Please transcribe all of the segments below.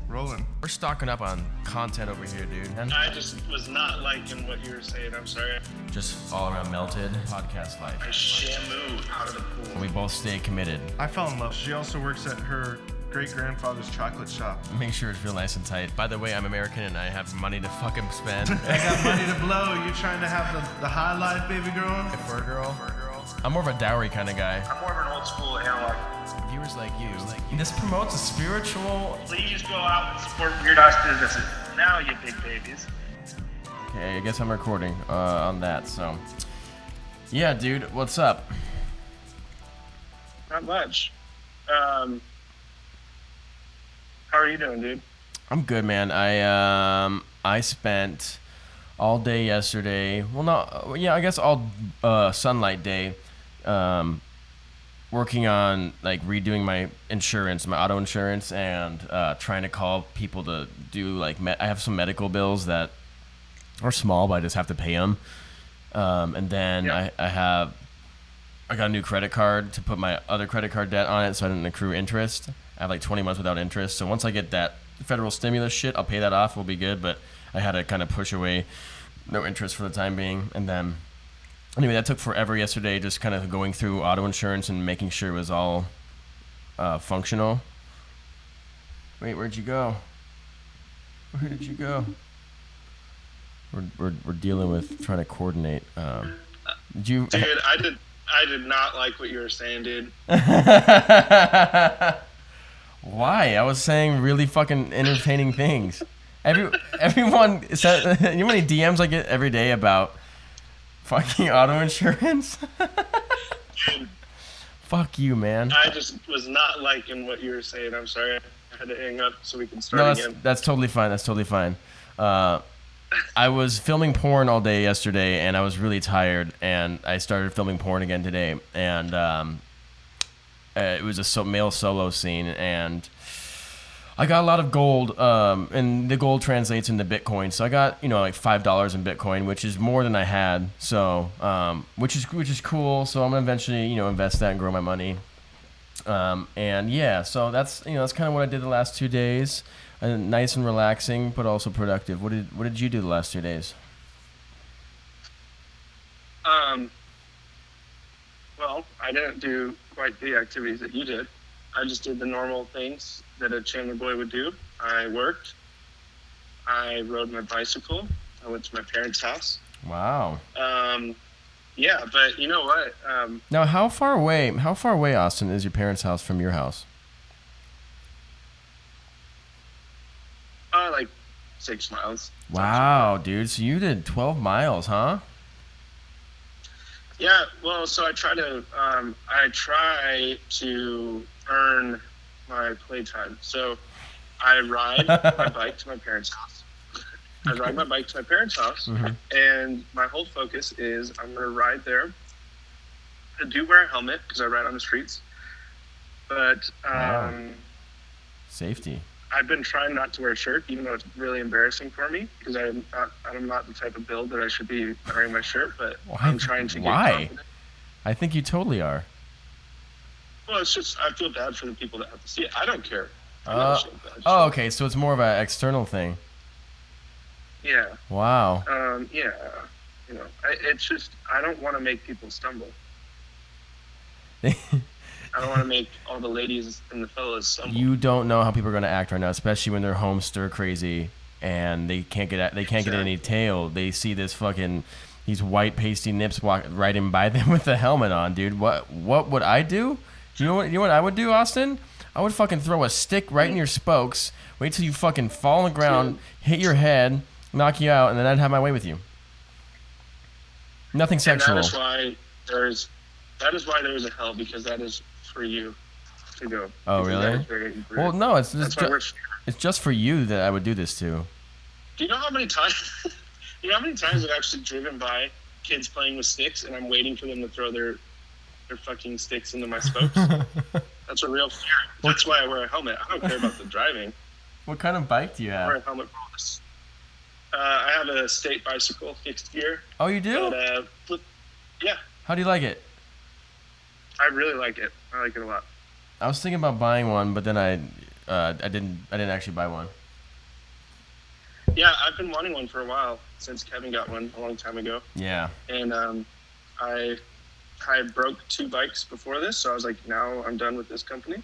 Rolling. We're stocking up on content over here, dude. And I just was not liking what you were saying. I'm sorry. just all around melted podcast life. I shamu out of the pool. And we both stay committed. I fell in love. She also works at her great-grandfather's chocolate shop. Make sure it feels nice and tight. By the way, I'm American and I have money to fucking spend. I got money to blow. You trying to have the high life, baby girl? For a girl. I'm more of a dowry kind of guy. I'm more of an old school analog. Viewers like you. This promotes a spiritual. Please go out and support Weird Ass businesses. Now, you big babies. Okay, I guess I'm recording on that. So, yeah, dude, what's up? Not much. How are you doing, dude? I'm good, man. I spent all day yesterday. Well, no, yeah, I guess all sunlight day, working on like redoing my insurance, my auto insurance, and trying to call people to do like I have some medical bills that are small, but I just have to pay them. And then I got a new credit card to put my other credit card debt on it, so I didn't accrue interest. I have like 20 months without interest. So once I get that federal stimulus shit, I'll pay that off. We'll be good. But I had to kind of push away no interest for the time being. And then anyway, that took forever yesterday, just kind of going through auto insurance and making sure it was all functional. Wait, where'd you go? Where did you go? We're dealing with trying to coordinate. Did you? Dude, I did not like what you were saying, dude. Why? I was saying really fucking entertaining things. Everyone said, you know how many DMs I get every day about fucking auto insurance? Dude, Fuck you, man. I just was not liking what you were saying. I'm sorry. I had to hang up so we can start again. That's totally fine. That's totally fine. I was filming porn all day yesterday, and I was really tired, and I started filming porn again today, and it was a male solo scene, and I got a lot of gold, and the gold translates into Bitcoin, so I got, like $5 in Bitcoin, which is more than I had, so, which is cool, so I'm gonna eventually, invest that and grow my money, and yeah, so that's kind of what I did the last 2 days. Nice and relaxing, but also productive. What did you do the last 2 days? Well, I didn't do quite the activities that you did. I just did the normal things that a Chandler boy would do. I worked. I rode my bicycle. I went to my parents' house. Wow. Yeah, but you know what? Now, how far away, Austin, is your parents' house from your house? Like 6 miles. Wow, dude. So you did 12 miles, huh? Yeah, well, so I try to earn my playtime. So I ride my bike to my parents' house. Mm-hmm. And my whole focus is I'm going to ride there. I do wear a helmet because I ride on the streets. But Safety. I've been trying not to wear a shirt, even though it's really embarrassing for me because I'm not the type of build that I should be wearing my shirt, but I'm trying to get confident. I think you totally are. Well, it's just I feel bad for the people that have to see it. I don't care. Okay, so it's more of an external thing. Yeah. Wow. Yeah. It's just I don't want to make people stumble. I don't want to make all the ladies and the fellas stumble. You don't know how people are going to act right now, especially when they're home stir crazy and they can't get any tail. They see these white pasty nips walk right in by them with a helmet on, dude. What would I do? You know what I would do, Austin? I would fucking throw a stick right in your spokes, wait till you fucking fall on the ground, hit your head, knock you out, and then I'd have my way with you. Nothing sexual. And that is why there is a hell, because that is for you to go. Oh, really? Well, no, it's just for you that I would do this to. Do you know how many times I've actually driven by kids playing with sticks and I'm waiting for them to throw their fucking sticks into my spokes? That's a real fear. That's why I wear a helmet. I don't care about the driving. What kind of bike do you have? I wear a helmet for all this. I have a state bicycle, fixed gear. Oh, you do? But, yeah. How do you like it? I really like it. I like it a lot. I was thinking about buying one, but then I didn't actually buy one. Yeah, I've been wanting one for a while since Kevin got one a long time ago. Yeah. And I broke 2 bikes before this, so I was like, now I'm done with this company,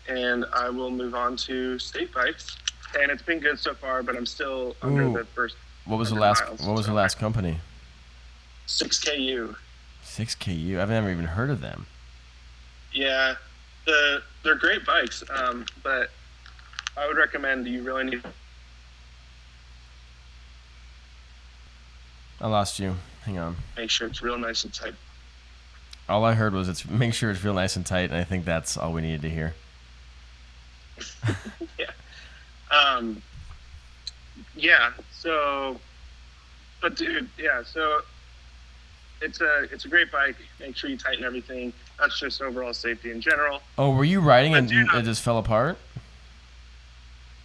and I will move on to state bikes. And it's been good so far, but I'm still under the first. What was the 100 last? miles, What was so the last company? 6KU. 6KU. I've never even heard of them. Yeah, they're great bikes, but I would recommend you really need. I lost you. Hang on. Make sure it's real nice and tight. All I heard was make sure it's real nice and tight, and I think that's all we needed to hear. Yeah. Yeah. So, but dude, yeah. So it's a great bike. Make sure you tighten everything. That's just overall safety in general. Oh, were you riding But and dude, it just fell apart?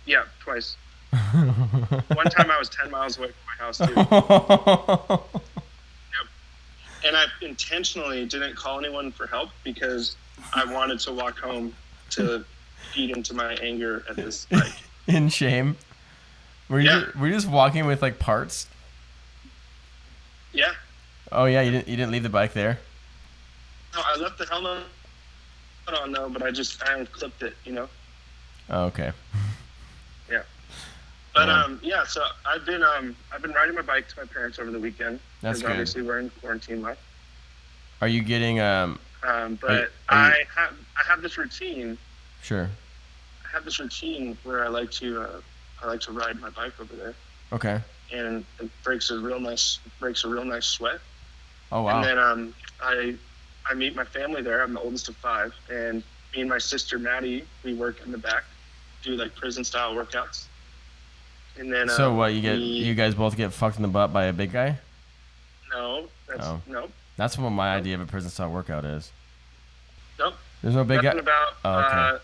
Yeah, twice. One time I was 10 miles away from my house too. Yep. And I intentionally didn't call anyone for help because I wanted to walk home to feed into my anger at this bike. In shame. Were you just walking with like parts? Yeah. Oh yeah, you didn't leave the bike there? No, I left the helmet on though, but I unclipped it, you know. Oh, okay. Yeah. But Yeah. so I've been riding my bike to my parents over the weekend. That's because good. obviously we're in quarantine life. Are you getting But are I have this routine. Sure. I have this routine where I like to ride my bike over there, Okay. and it breaks a real nice sweat. Oh wow. And then I meet my family there. I'm the oldest of 5, and me and my sister Maddie, we work in the back, do like prison style workouts. And then So what, you guys both get fucked in the butt by a big guy? No, no. That's what my idea of a prison style workout is. Nope. There's no big guy. Nothing about okay.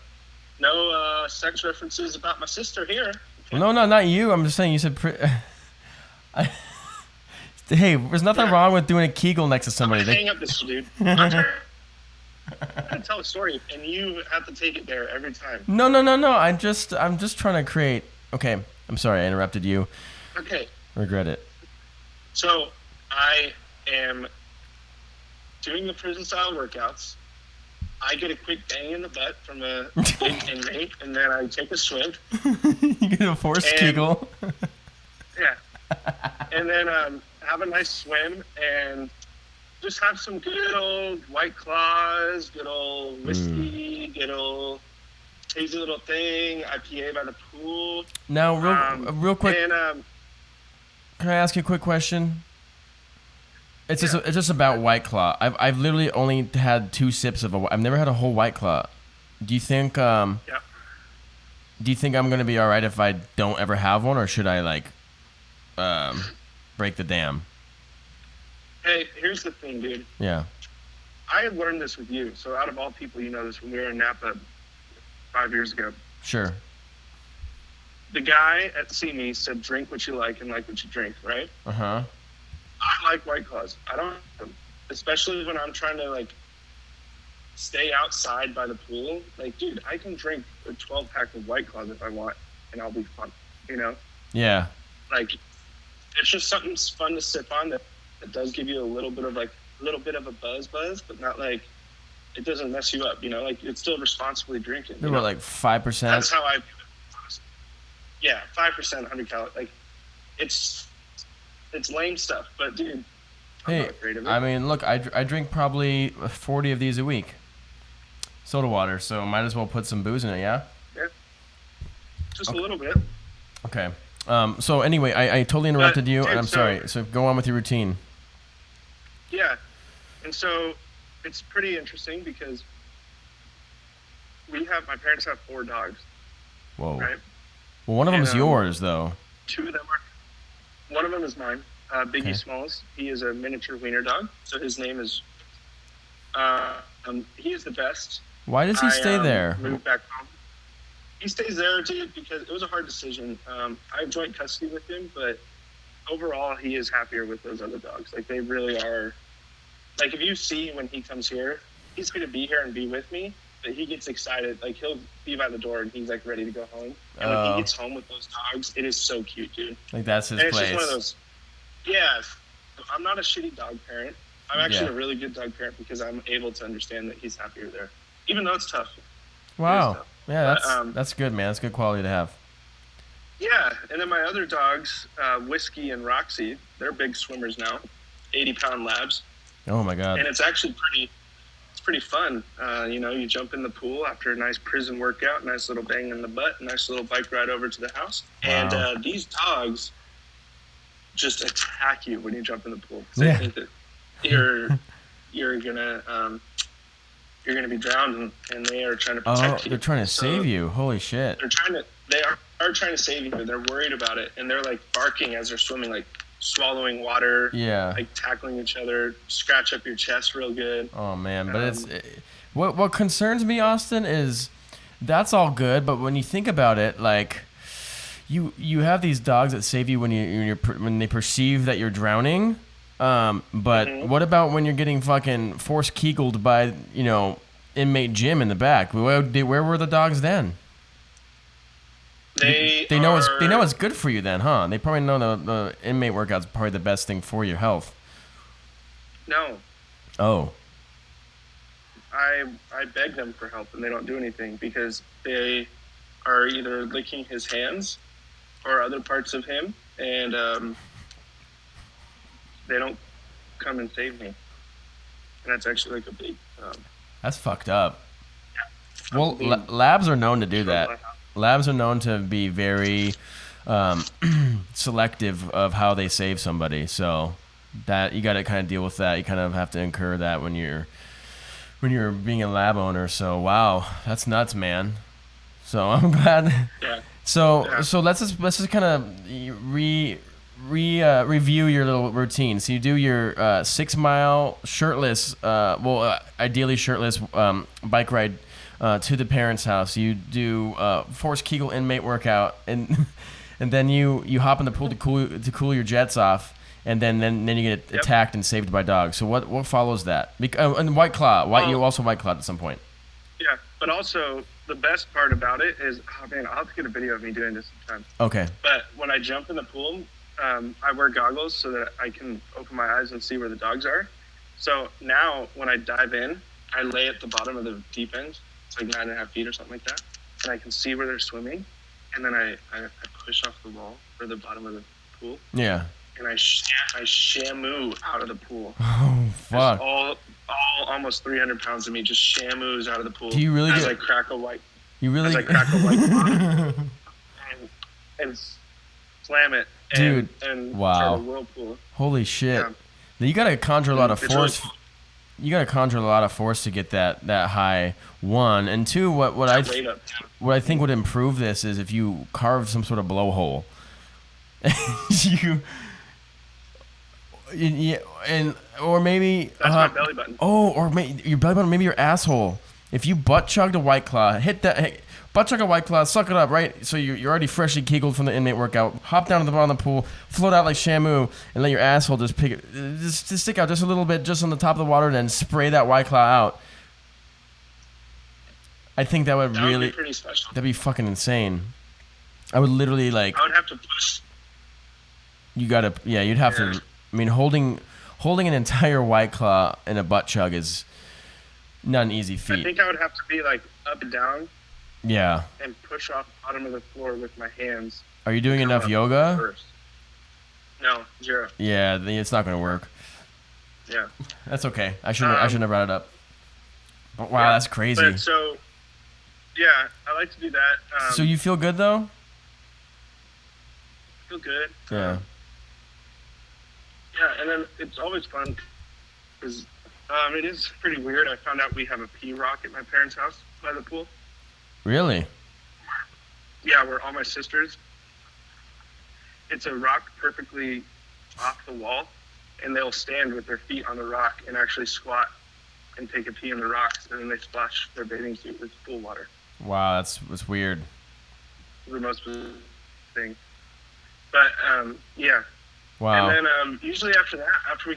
no sex references about my sister here. No, not you. I'm just saying you said. Hey, there's nothing wrong with doing a Kegel next to somebody. Hang up this dude. I'm trying to tell a story, and you have to take it there every time. No. I'm just trying to create. Okay, I'm sorry I interrupted you. Okay. Regret it. So I am doing the prison style workouts. I get a quick bang in the butt from a big inmate, and then I take a swim. You get a forced Kegel. Yeah. And then have a nice swim and just have some good old White Claws, good old whiskey, good old hazy little thing, IPA by the pool. Now, real quick, And, can I ask you a quick question? It's just about White Claw. I've literally only had 2 sips of I've never had a whole White Claw. Do you think yeah. Do you think I'm gonna be all right if I don't ever have one, or should I like break the dam? Hey, here's the thing, dude. Yeah. I learned this with you. So out of all people, you know this, when we were in Napa 5 years ago. Sure. The guy at See Me said, drink what you like and like what you drink, right? Uh-huh. I like White Claws. I don't like them. Especially when I'm trying to, like, stay outside by the pool. Like, dude, I can drink a 12-pack of White Claws if I want, and I'll be fun, you know? Yeah. Like, it's just something fun to sip on that does give you a little bit of a buzz, but not like, it doesn't mess you up, you know? Like, it's still responsibly drinking. They're what, like 5%? That's how I. Yeah, 5%, 100 calories. Like, it's lame stuff, but dude, I'm not afraid of it. I mean, look, I drink probably 40 of these a week. Soda water, so might as well put some booze in it, yeah? Yeah. Just a little bit. Okay. So anyway, I totally interrupted you, dude, and I'm sorry. So go on with your routine. Yeah. And so it's pretty interesting because my parents have 4 dogs. Whoa. Right? Well, one of them is And, yours, though. 2 of them are. One of them is mine, Biggie Okay. Smalls. He is a miniature wiener dog, so his name is. He is the best. Why does he stay there? Moved back home. He stays there, dude, because it was a hard decision. I have joint custody with him, but overall, he is happier with those other dogs. Like, they really are. Like, if you see when he comes here, he's going to be here and be with me, But he gets excited. Like, he'll be by the door and he's like ready to go home. And when he gets home with those dogs, it is so cute, dude. Like, that's his and it's place. just one of those. Yeah, I'm not a shitty dog parent. I'm actually a really good dog parent because I'm able to understand that he's happier there, even though it's tough. Wow. Tough. Yeah, But, that's good, man. That's good quality to have. Yeah, and then my other dogs, Whiskey and Roxy, they're big swimmers now, 80-pound labs. Oh my God. And it's actually pretty fun. You know, you jump in the pool after a nice prison workout, nice little bang in the butt, nice little bike ride over to the house. Wow. And these dogs just attack you when you jump in the pool. Yeah. They think that you're gonna be drowned, and they are trying to protect you. They're trying to save you. Holy shit. They are trying to save you. They're worried about it, and they're like barking as they're swimming, like swallowing water. Yeah. Like tackling each other, scratch up your chest real good. Oh man, but what concerns me, Austin, is that's all good, but when you think about it, like you have these dogs that save you when they perceive that you're drowning. But what about when you're getting fucking force kegeled by, inmate Jim in the back? Where were the dogs then? They know it's good for you then, huh? They probably know the inmate workout's probably the best thing for your health. No. Oh. I beg them for help and they don't do anything because they are either licking his hands or other parts of him, and they don't come and save me. And that's actually like a big... that's fucked up. Yeah. Well, labs are known to do that. Labs are known to be very selective of how they save somebody. So that you got to kind of deal with that. You kind of have to incur that when you're being a lab owner. So wow, that's nuts, man. So I'm glad. Yeah. So let's just kind of review your little routine. So you do your 6 mile shirtless, ideally shirtless bike ride to the parents' house. You do forced Kegel inmate workout, and then you hop in the pool to cool your jets off, and then you get attacked and saved by dogs. So what follows that? And White Claw, you also White Clawed at some point. Yeah, but also the best part about it is, I'll have to get a video of me doing this sometime. Okay. But when I jump in the pool, I wear goggles so that I can open my eyes and see where the dogs are. So now when I dive in, I lay at the bottom of the deep end. It's like 9.5 feet or something like that. And I can see where they're swimming. And then I push off the wall or the bottom of the pool. Yeah. And I shamu out of the pool. Oh, fuck. All almost 300 pounds of me just shamoos out of the pool. Do you really I crack a white and slam it. Dude, and wow. start a whirlpool. Holy shit. Yeah. Now you gotta conjure a lot of force. Really You gotta conjure a lot of force to get that high. One and two. What I think would improve this is if you carved some sort of blowhole. Or maybe that's my belly button. Oh, or maybe your belly button, maybe your asshole. If you butt chugged a White Claw, butt chug a White Claw, suck it up, right? So you're already freshly kegeled from the inmate workout. Hop down to the bottom of the pool, float out like Shamu, and let your asshole just pick it, just stick out just a little bit, just on the top of the water, and then spray that White Claw out. I think that would be pretty special. That'd be fucking insane. I would literally I would have to push. You'd have to. I mean, holding an entire White Claw in a butt chug is not an easy feat. I think I would have to be like up and down. Yeah. And push off the bottom of the floor with my hands. Are you doing enough yoga? First. No, 0. Yeah, it's not gonna work. Yeah. That's okay. I shouldn't have brought it up. But wow, that's crazy. But yeah, I like to do that. So you feel good though? Feel good. Yeah. Yeah, and then it's always fun because it is pretty weird. I found out we have a pee rock at my parents' house by the pool. Really? Yeah, we're all my sisters. It's a rock perfectly off the wall, and they'll stand with their feet on the rock and actually squat and take a pee in the rocks, and then they splash their bathing suit with pool water. Wow, that's weird. The most thing. But, yeah. Wow. And then usually after we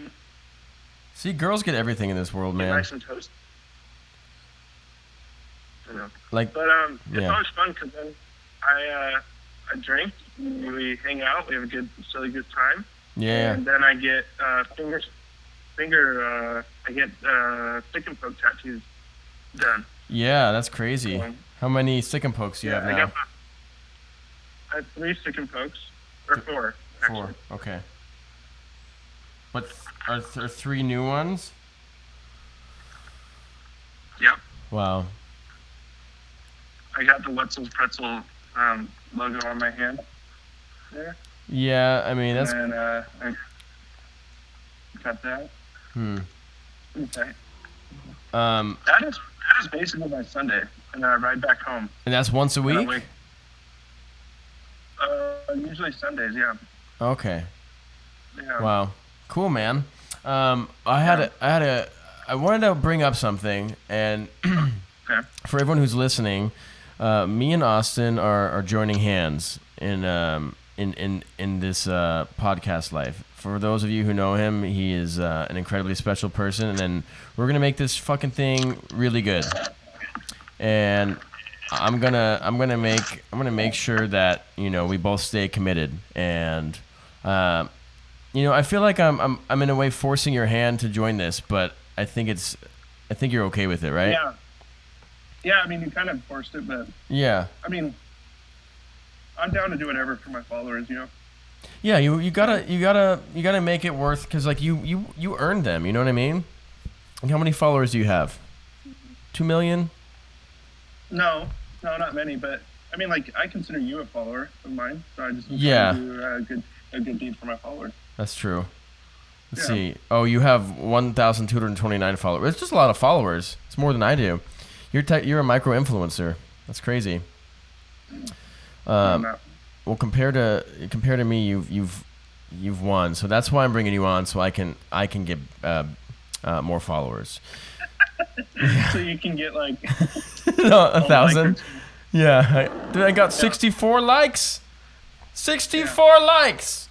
see, girls get everything in this world, man. nice and toast. You know. Like, But it's yeah. always fun because then I drink, we hang out, we have a really good time, Yeah. and then I get stick and poke tattoos done. Yeah, that's crazy. So, How many stick and pokes do you have now? I have 3 stick and pokes, or 4. Actually. 4. Okay. But are there 3 new ones? Yep. Wow. I got the Wetzel's Pretzel logo on my hand there. Yeah, I mean that's. And I got that. Okay. That is basically my Sunday, and then I ride back home. And that's once a week. Usually Sundays, yeah. Okay. Yeah. Wow. Cool, man. I wanted to bring up something, and Okay. for everyone who's listening, me and Austin are joining hands in this podcast life. For those of you who know him, he is an incredibly special person, and then we're gonna make this fucking thing really good. And I'm gonna make sure that we both stay committed. And I feel like I'm in a way forcing your hand to join this, but I think you're okay with it, right? Yeah. Yeah, I mean, you kind of forced it, but Yeah. I mean, I'm down to do whatever for my followers, Yeah, you gotta make it worth, because like you earned them. You know what I mean? Like, how many followers do you have? 2 million? No, not many, but I mean, like, I consider you a follower of mine, so I just need Yeah. to do a good deed for my followers. That's true. Let's Yeah. see. Oh, you have 1,229 followers. It's just a lot of followers. It's more than I do. You're a micro influencer. That's crazy. I'm not. Well, compared to me, you've won. So that's why I'm bringing you on, so I can get more followers. So you can get like No, 1,000. likers. Yeah, I got 64 likes. 64 likes.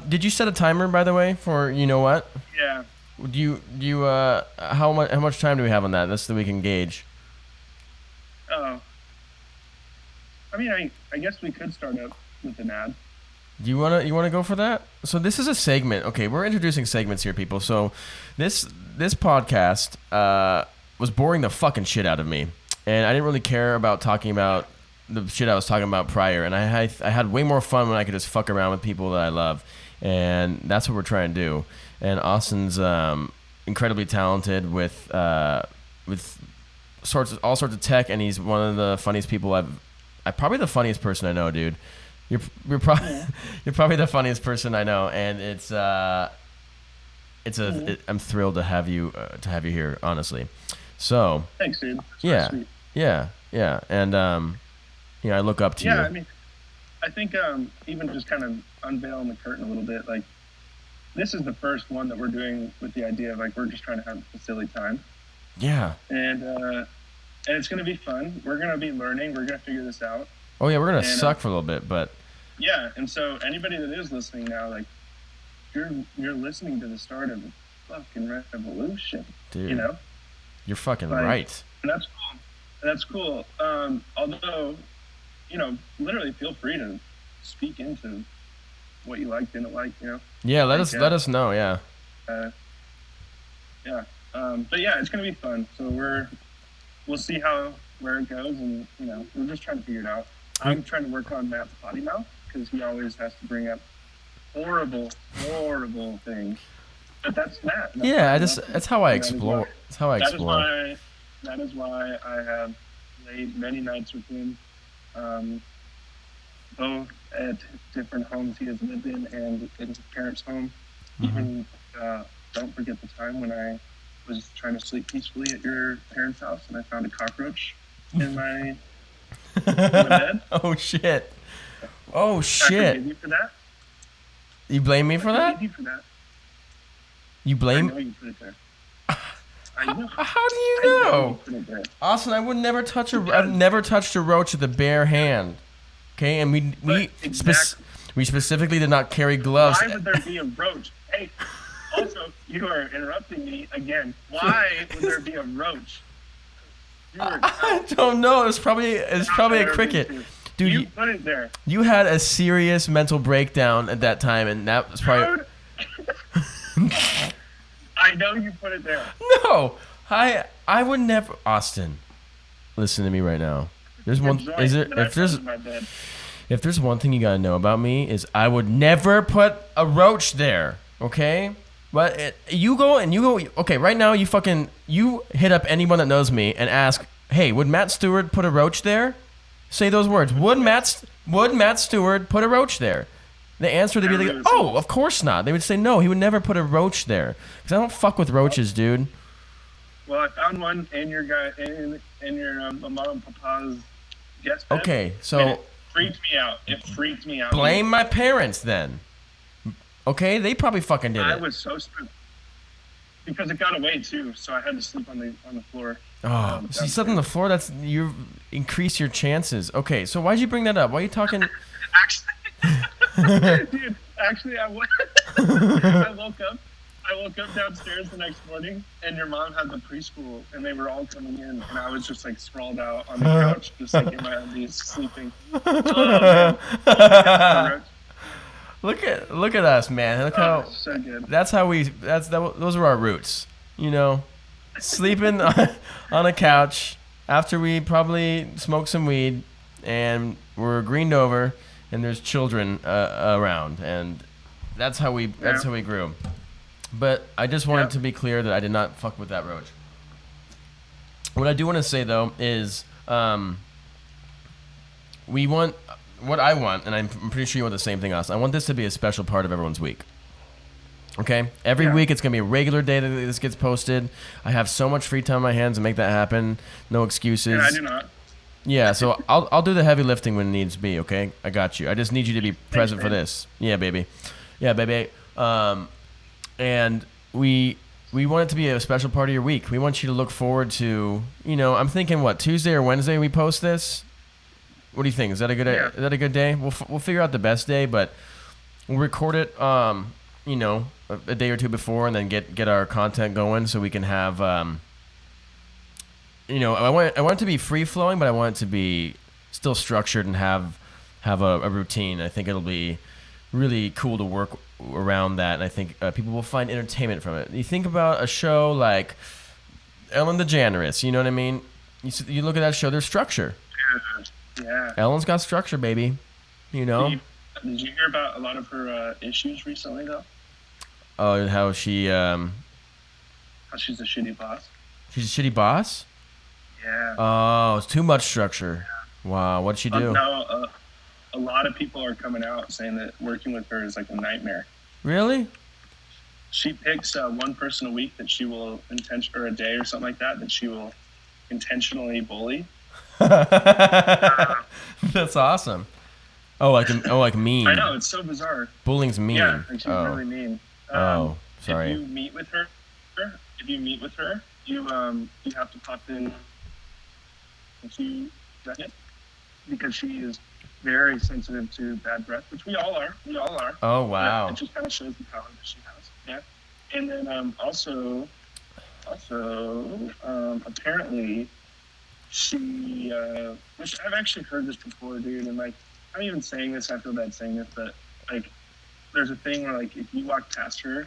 Did you set a timer, by the way, for you know what? Yeah. Do you how much time do we have on that? That's so we can gauge. Oh. I mean, I guess we could start up with an ad. Do you wanna go for that? So this is a segment. Okay, we're introducing segments here, people. So this podcast was boring the fucking shit out of me, and I didn't really care about talking about the shit I was talking about prior. And I had way more fun when I could just fuck around with people that I love, and that's what we're trying to do. And Austin's incredibly talented with all sorts of tech, and he's one of the funniest people I'm probably the funniest person I know, dude. You're probably the funniest person I know, and I'm thrilled to have you here, honestly. So Thanks, dude. That's yeah, sweet. yeah, and I look up to you. Yeah, I mean, I think even just kind of unveiling the curtain a little bit, like, this is the first one that we're doing with the idea of, like, we're just trying to have a silly time. Yeah. And it's going to be fun. We're going to be learning. We're going to figure this out. Oh yeah, we're gonna suck for a little bit, but yeah. And so anybody that is listening now, like, you're listening to the start of a fucking revolution. dude, you're fucking Like, right. And that's cool. Although, literally feel free to speak into what you like, didn't like, Yeah, let us know. Yeah. Yeah. But yeah, it's gonna be fun. So we'll see where it goes, and we're just trying to figure it out. I'm trying to work on Matt's potty mouth because he always has to bring up horrible things. But that's Matt. Yeah, that's how I explore. That's how I explore. That is why I have laid many nights with him, both at different homes he has lived in and in his parents' home. Even don't forget the time when I was trying to sleep peacefully at your parents' house and I found a cockroach in my bed. Oh shit! Oh I shit! forgive you for that. You blame me for I that? forgive you for that. You I blame? know you put it there. I know. How do you I know know? you put it there. Austin, I've never touched a roach with a bare hand. Okay, and we Exactly. we specifically did not carry gloves. Why would there be a roach? Hey, also, you are interrupting me again. Why would there be a roach You were I don't know. It's probably a cricket. Dude, you put it there. you had a serious mental breakdown at that time, and that was probably... Dude. I know you put it there. No, I would never... Austin, listen to me right now. There's one... Is there... If there's one thing you gotta know about me is I would never put a roach there, okay? But you go. Okay, right now you hit up anyone that knows me and ask, hey, would Matt Stewart put a roach there? Say those words. Would Matt Stewart put a roach there? The answer would be like, oh, of course not. They would say no, he would never put a roach there because I don't fuck with roaches, dude. Well, I found one in your mom and papa's guest bed. Okay, so and it freaked me out. Blame my parents then. Okay, they probably fucking did it. I was so spooked because it got away too, so I had to sleep on the floor. Oh, so you slept on the floor. That's you increase your chances. Okay, so why'd you bring that up? Why are you talking? Dude, actually, I woke up downstairs the next morning, and your mom had the preschool, and they were all coming in, and I was just like sprawled out on the couch, just like in my undies, sleeping. Look at us, man. Look how so good. Those are our roots, you know. Sleeping on a couch after we probably smoked some weed and we're greened over and there's children around, and that's how we grew. But I just wanted to be clear that I did not fuck with that roach. What I do want to say though is what I want, and I'm pretty sure you want the same thing, Austin. I want this to be a special part of everyone's week. Okay? Every week it's going to be a regular day that this gets posted. I have so much free time on my hands to make that happen. No excuses. And I do not. Yeah, so I'll do the heavy lifting when it needs to be, okay? I got you. I just need you to be present for this. Yeah, baby. Yeah, baby. And we want it to be a special part of your week. We want you to look forward to, I'm thinking Tuesday or Wednesday we post this? What do you think? Is that a good day? We'll figure out the best day, but we'll record it a day or two before, and then get our content going so we can have I want it to be free flowing, but I want it to be still structured and have a routine. I think it'll be really cool to work around that, and I think people will find entertainment from it. You think about a show like Ellen DeGeneres, you know what I mean? You look at that show, there's structure. Yeah. Ellen's got structure, baby. Did you hear about a lot of her issues recently, though? Oh, how she... How she's a shitty boss. She's a shitty boss? Yeah. Oh, it's too much structure. Wow, what'd she do? No, a lot of people are coming out saying that working with her is like a nightmare. Really? She picks one person a week that she will or a day or something like that she will intentionally bully. That's awesome. Oh, like mean. I know, it's so bizarre. Bullying's mean. Yeah, like she's really mean. Sorry. If you meet with her, you have to pop in to Reddit because she is very sensitive to bad breath, which we all are. Oh wow. Yeah, it just kind of shows the power that she has. Yeah. And then also apparently she which I've actually heard this before, dude, and like I'm even saying this, I feel bad saying this, but like there's a thing where like if you walk past her,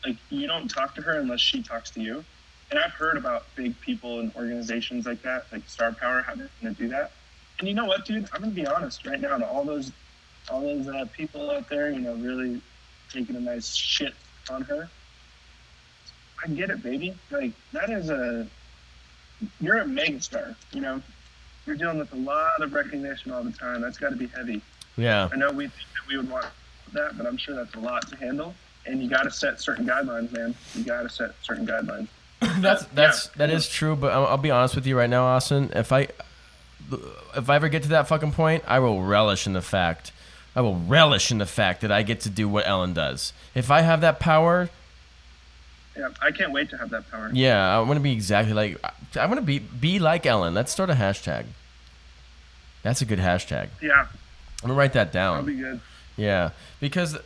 like you don't talk to her unless she talks to you. And I've heard about big people and organizations like that, like Star Power, having to do that. And you know what, dude? I'm gonna be honest right now to all those people out there, really taking a nice shit on her. I get it, baby. Like that is you're a megastar, You're dealing with a lot of recognition all the time. That's got to be heavy. Yeah. I know we think that we would want that, but I'm sure that's a lot to handle. And you got to set certain guidelines, man. You got to set certain guidelines. That is true, but I'll be honest with you right now, Austin. If I ever get to that fucking point, I will relish in the fact that I get to do what Ellen does. If I have that power. Yeah, I can't wait to have that power. Yeah, I want to be exactly like. I want to be like Ellen. Let's start a hashtag. That's a good hashtag. Yeah. I'm gonna write that down. That'll be good. Yeah, because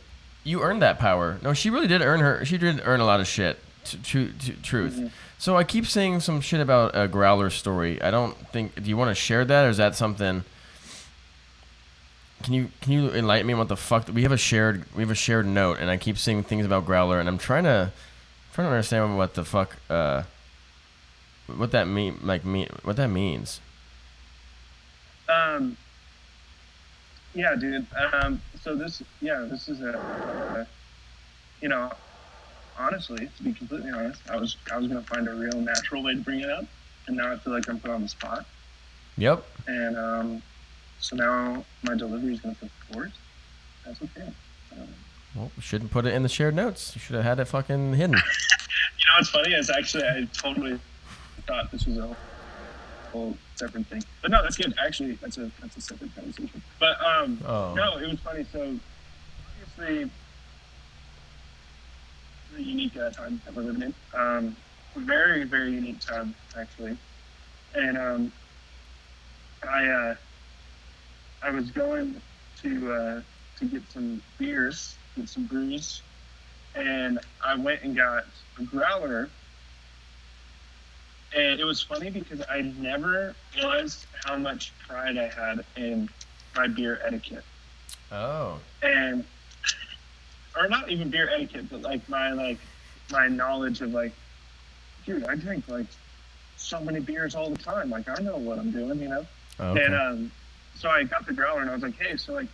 you earned that power. No, she really did earn she did earn a lot of shit. Truth. Mm-hmm. So I keep saying some shit about a growler story. I don't think. Do you want to share that, or is that something? Can you enlighten me on what the fuck? We have a shared note, and I keep seeing things about growler, and I'm trying to understand what the fuck what that what that means. Yeah, dude. So this is honestly, to be completely honest, I was gonna find a real natural way to bring it up, and now I feel like I'm put on the spot. Yep. And so now my delivery is gonna feel forced. That's okay. Well, we shouldn't put it in the shared notes. You should have had it fucking hidden. What's funny is actually I totally thought this was a whole separate thing, but no, that's good. Actually, that's a separate conversation. But no, it was funny. So obviously, a unique time that we're living in. Very, very unique time actually, and I was going to get some beers, get some brews, and I went and got a growler. And it was funny because I never realized how much pride I had in my beer etiquette. Oh. And, or not even beer etiquette, but like my knowledge of like, dude, I drink like so many beers all the time. Like I know what I'm doing, you know? Okay. And so I got the growler and I was like, hey, so like,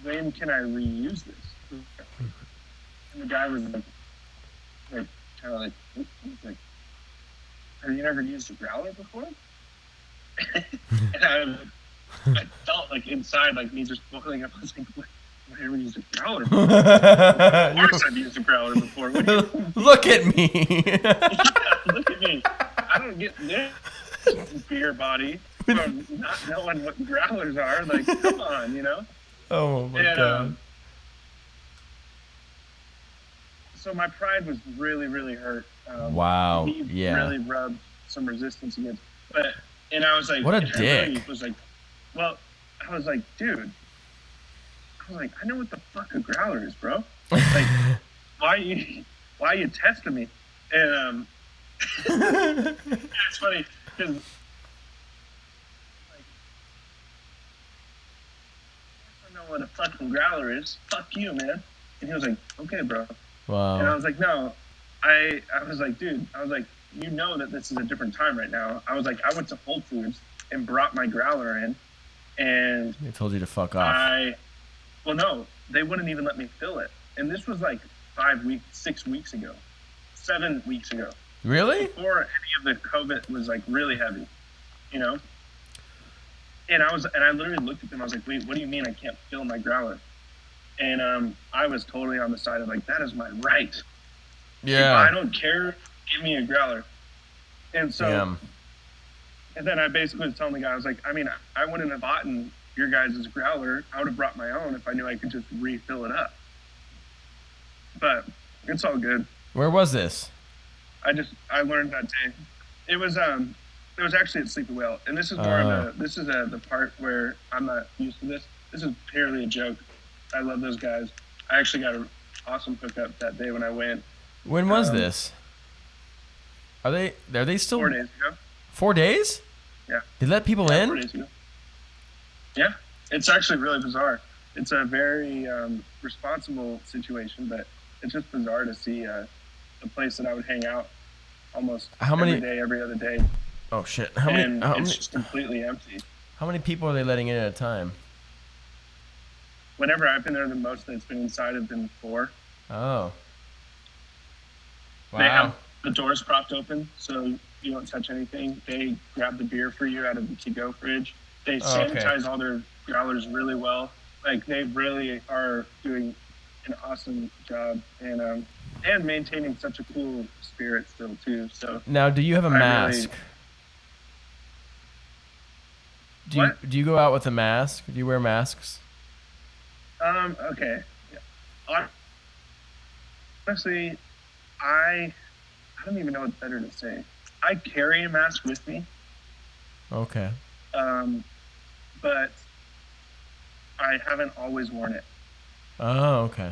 when can I reuse this? And the guy was like kind of like, have you never used a growler before? And I felt like inside, like me just boiling up. I was like, I've never used a growler before. Of course I've used a growler before. Look at me. Yeah, look at me. I don't get this beer body from not knowing what growlers are. Like, come on, you know? Oh my God. So my pride was really, really hurt. Wow. He Yeah. really rubbed some resistance against. And I was like, what a I dick. really was like, well, I was like, dude. I was like, I know what the fuck a growler is, bro. Like, why are you testing me? And it's funny because I know what a fucking growler is. Fuck you, man. And he was like, okay, bro. Wow. And I was like, no. I was like, dude, I was like, you know that this is a different time right now. I was like, I went to Whole Foods and brought my growler in, and they told you to fuck off. Well, no, they wouldn't even let me fill it. And this was like 6 weeks ago, 7 weeks ago. Really? Before any of the COVID was like really heavy, you know? And I literally looked at them. I was like, wait, what do you mean I can't fill my growler? And I was totally on the side of like, that is my right. Yeah. If I don't care, give me a growler. And so, Damn. And then I basically was telling the guy, I was like, I mean, I wouldn't have bought your guys' growler. I would have brought my own if I knew I could just refill it up. But it's all good. Where was this? I learned that day. It was actually at Sleepy Whale, and this is more of the part where I'm not used to this. This is purely a joke. I love those guys. I actually got an awesome hookup that day when I went. When was this? Are they still 4 days ago? 4 days? Yeah. They let people in? 4 days ago. Yeah, it's actually really bizarre. It's a very responsible situation, but it's just bizarre to see a place that I would hang out almost every day, every other day. Oh shit! It's just completely empty. How many people are they letting in at a time? Whenever I've been there, the most that's been inside have been 4. Oh. Wow. They have the doors propped open, so you don't touch anything. They grab the beer for you out of the to-go fridge. They sanitize all their growlers really well. Like, they really are doing an awesome job and maintaining such a cool spirit still too. So now, do you have a mask? Do you go out with a mask? Do you wear masks? Okay. Yeah. Honestly, I don't even know what's better to say. I carry a mask with me. Okay. But I haven't always worn it. Oh, okay.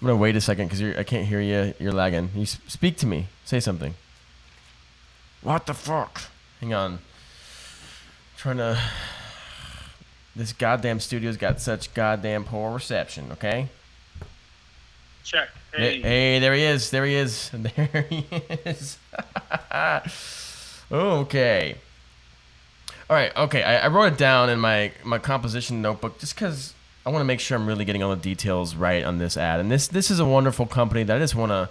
I'm gonna wait a second because I can't hear you. You're lagging. You speak to me. Say something. What the fuck? Hang on. Trying to. This goddamn studio's got such goddamn poor reception. Okay. Check. Hey. Hey, there he is. There he is. There he is. Okay. All right. Okay. I wrote it down in my composition notebook just because I want to make sure I'm really getting all the details right on this ad. And this is a wonderful company that I just want to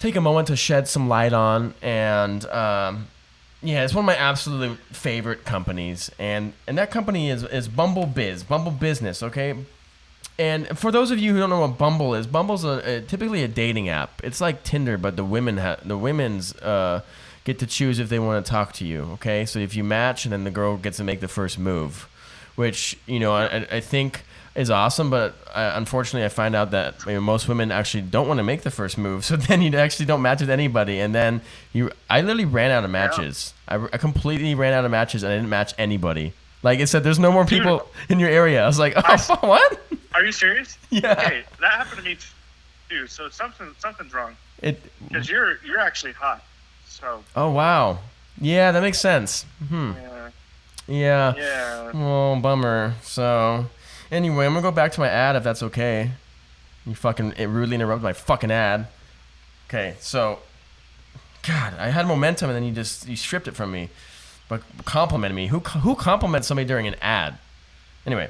take a moment to shed some light on. And yeah, it's one of my absolute favorite companies. And that company is Bumble Biz, Bumble Business, okay? And for those of you who don't know what Bumble is, Bumble's typically a dating app. It's like Tinder, but the women's get to choose if they want to talk to you, okay? So if you match, and then the girl gets to make the first move, which, I think is awesome, but unfortunately I find out that most women actually don't want to make the first move, so then you actually don't match with anybody, and then I literally ran out of matches. Yeah. I completely ran out of matches, and I didn't match anybody. Like it said, there's no more people in your area. I was like, oh, what? Are you serious? Yeah. Hey, that happened to me too, so something's wrong. Because you're actually hot, so. Oh, wow. Yeah, that makes sense. Yeah. Oh, bummer. So, anyway, I'm going to go back to my ad if that's okay. It rudely interrupted my fucking ad. Okay, so, God, I had momentum and then you stripped it from me. But complimented me. Who compliments somebody during an ad? Anyway,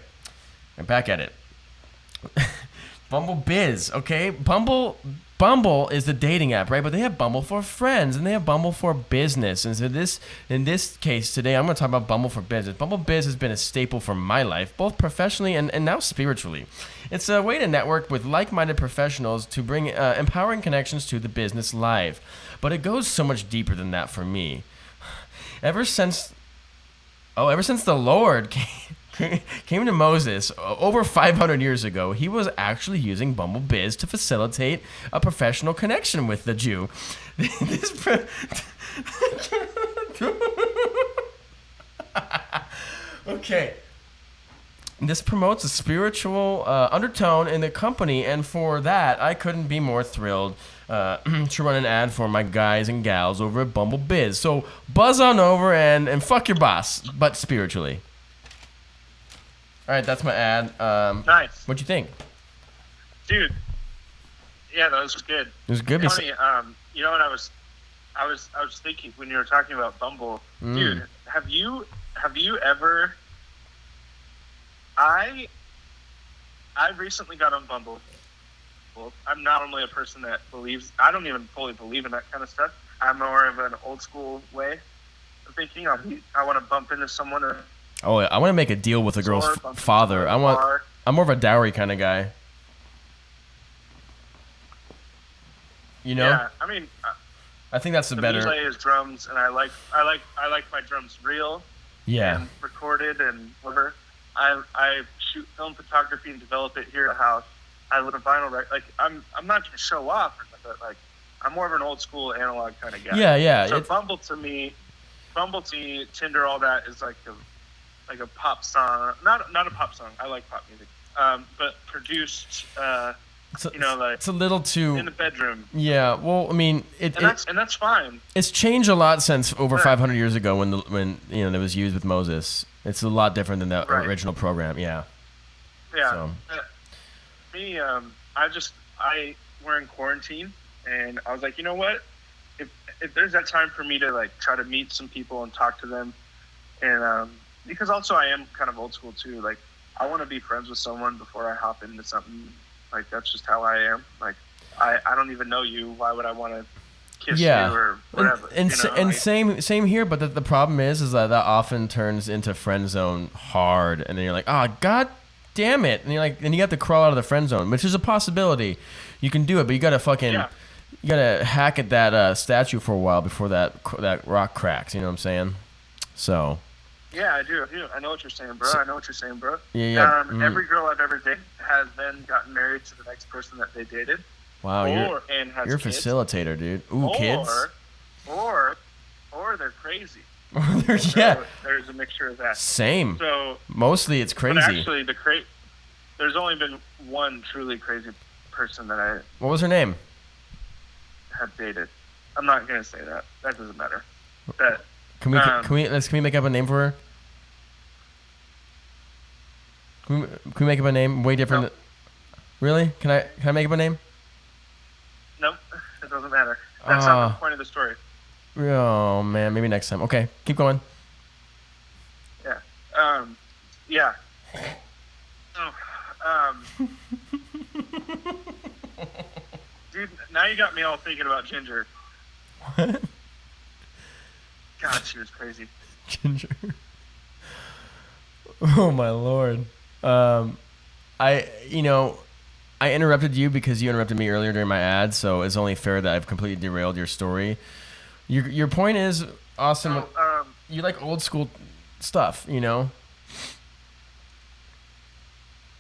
I'm back at it. Bumble Biz, okay? Bumble is the dating app, right? But they have Bumble for Friends and they have Bumble for Business. And so in this case today, I'm going to talk about Bumble for Business. Bumble Biz has been a staple for my life, both professionally and now spiritually. It's a way to network with like-minded professionals to bring empowering connections to the business life. But it goes so much deeper than that for me. Ever since the Lord came to Moses over 500 years ago, he was actually using Bumble Biz to facilitate a professional connection with the Jew. Okay. This promotes a spiritual undertone in the company, and for that, I couldn't be more thrilled to run an ad for my guys and gals over at Bumble Biz. So buzz on over and fuck your boss, but spiritually. All right, that's my ad. Nice. What'd you think? Dude. Yeah, that was good. It was good. Tell me, you know what I was thinking when you were talking about Bumble, dude. Have you ever? I recently got on Bumble. I'm not normally a person that believes. I don't even fully believe in that kind of stuff. I'm more of an old school way of thinking. I want to bump into someone. Oh, I want to make a deal with a girl's father. I'm more of a dowry kind of guy. You know? Yeah, I mean, I think that's the better. I play his drums, and I like my drums real. Yeah. And recorded and whatever. I shoot film photography and develop it here at the house. I live in vinyl, right? Like I'm not gonna show off, but like I'm more of an old school analog kind of guy. Yeah. So Bumble to me, Tinder, all that is like a pop song. Not a pop song. I like pop music. But produced. It's a little too in the bedroom. Yeah, well, I mean, that's fine. It's changed a lot since over 500 years ago when it was used with Moses. It's a lot different than the original program. Yeah. Yeah. So. Me, we're in quarantine, and I was like, you know what? If there's that time for me to like try to meet some people and talk to them, and because also I am kind of old school too. Like I want to be friends with someone before I hop into something. Like, that's just how I am. Like, I don't even know you. Why would I want to kiss you or whatever? Same here. But the problem is that often turns into friend zone hard. And then you're like, oh, God damn it. And you're like, and you have to crawl out of the friend zone, which is a possibility. You can do it, but you got to you got to hack at that statue for a while before that rock cracks. You know what I'm saying? So. Yeah, I do. I know what you're saying, bro. Yeah. Every girl I've ever dated has then gotten married to the next person that they dated. Wow, you're a kids. Facilitator, dude. Ooh, kids. Or they're crazy. There's a mixture of that. Same. So mostly it's crazy. But actually, there's only been one truly crazy person that I What was her name? have dated. I'm not gonna say that. That doesn't matter. But Can we make up a name for her? Can we make up a name way different? No. Really? Can I make up a name? nope, it doesn't matter. That's not the point of the story. Oh man, maybe next time. Okay, keep going. Yeah. Yeah. Oh, dude, now you got me all thinking about Ginger. What? God, she was crazy. Ginger. Oh my lord. I interrupted you because you interrupted me earlier during my ad, so it's only fair that I've completely derailed your story. Your point is, Austin, So, you like old school stuff, you know?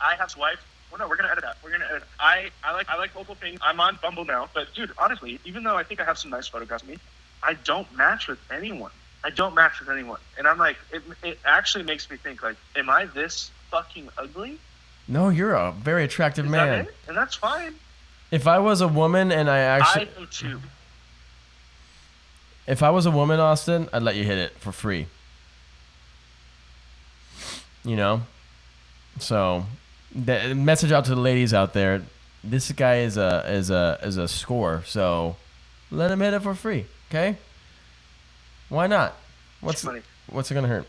I have swiped. Well, no, we're gonna edit that. We're gonna edit. I like local things. I'm on Bumble now, but dude, honestly, even though I think I have some nice photographs of me, I don't match with anyone. And I'm like, it actually makes me think, like, am I this fucking ugly? No, you're a very attractive Is man. that it? And that's fine. If I was a woman and I do too. if I was a woman, Austin, I'd let you hit it for free. You know? So, the message out to the ladies out there, this guy is a score, so let him hit it for free, okay? Why not? What's it gonna hurt?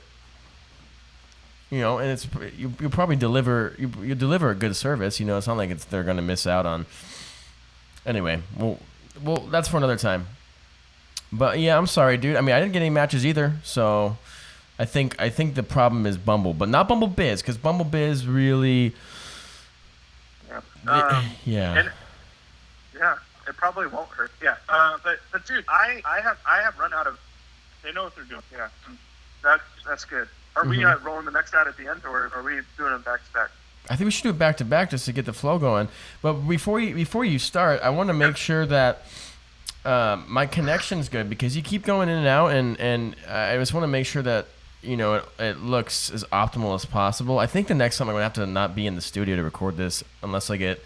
You know, and it's you probably deliver you deliver a good service. You know, it's not like they're gonna miss out on. Anyway, well, that's for another time. But yeah, I'm sorry, dude. I mean, I didn't get any matches either, so I think the problem is Bumble, but not Bumble Biz, because Bumble Biz really. Yeah. And, yeah, it probably won't hurt. Yeah. But dude, I have run out of. They know what they're doing. Yeah. That's good. Are we rolling the next ad at the end, or are we doing them back to back? I think we should do it back to back just to get the flow going. But before you start, I want to make sure that my connection's good, because you keep going in and out, and I just want to make sure that it looks as optimal as possible. I think the next time I'm gonna have to not be in the studio to record this unless I get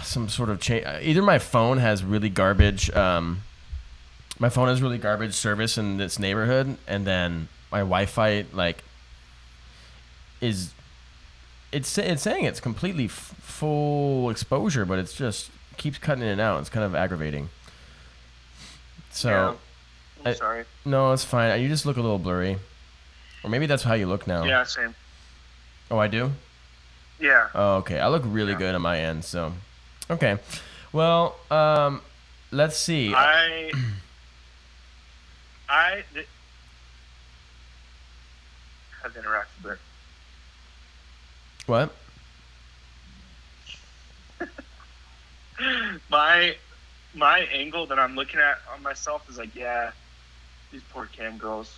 some sort of change. Either my phone has really garbage. My phone has really garbage service in this neighborhood, and then my Wi-Fi it's saying it's completely full exposure, but it's just keeps cutting in and out. It's kind of aggravating. So, yeah. I'm sorry. No, it's fine. You just look a little blurry, or maybe that's how you look now. Yeah, same. Oh, I do? Yeah. Oh, okay. I look really good on my end. So, okay. Well, let's see. I have interacted with. What? My angle that I'm looking at on myself is like, yeah, these poor cam girls.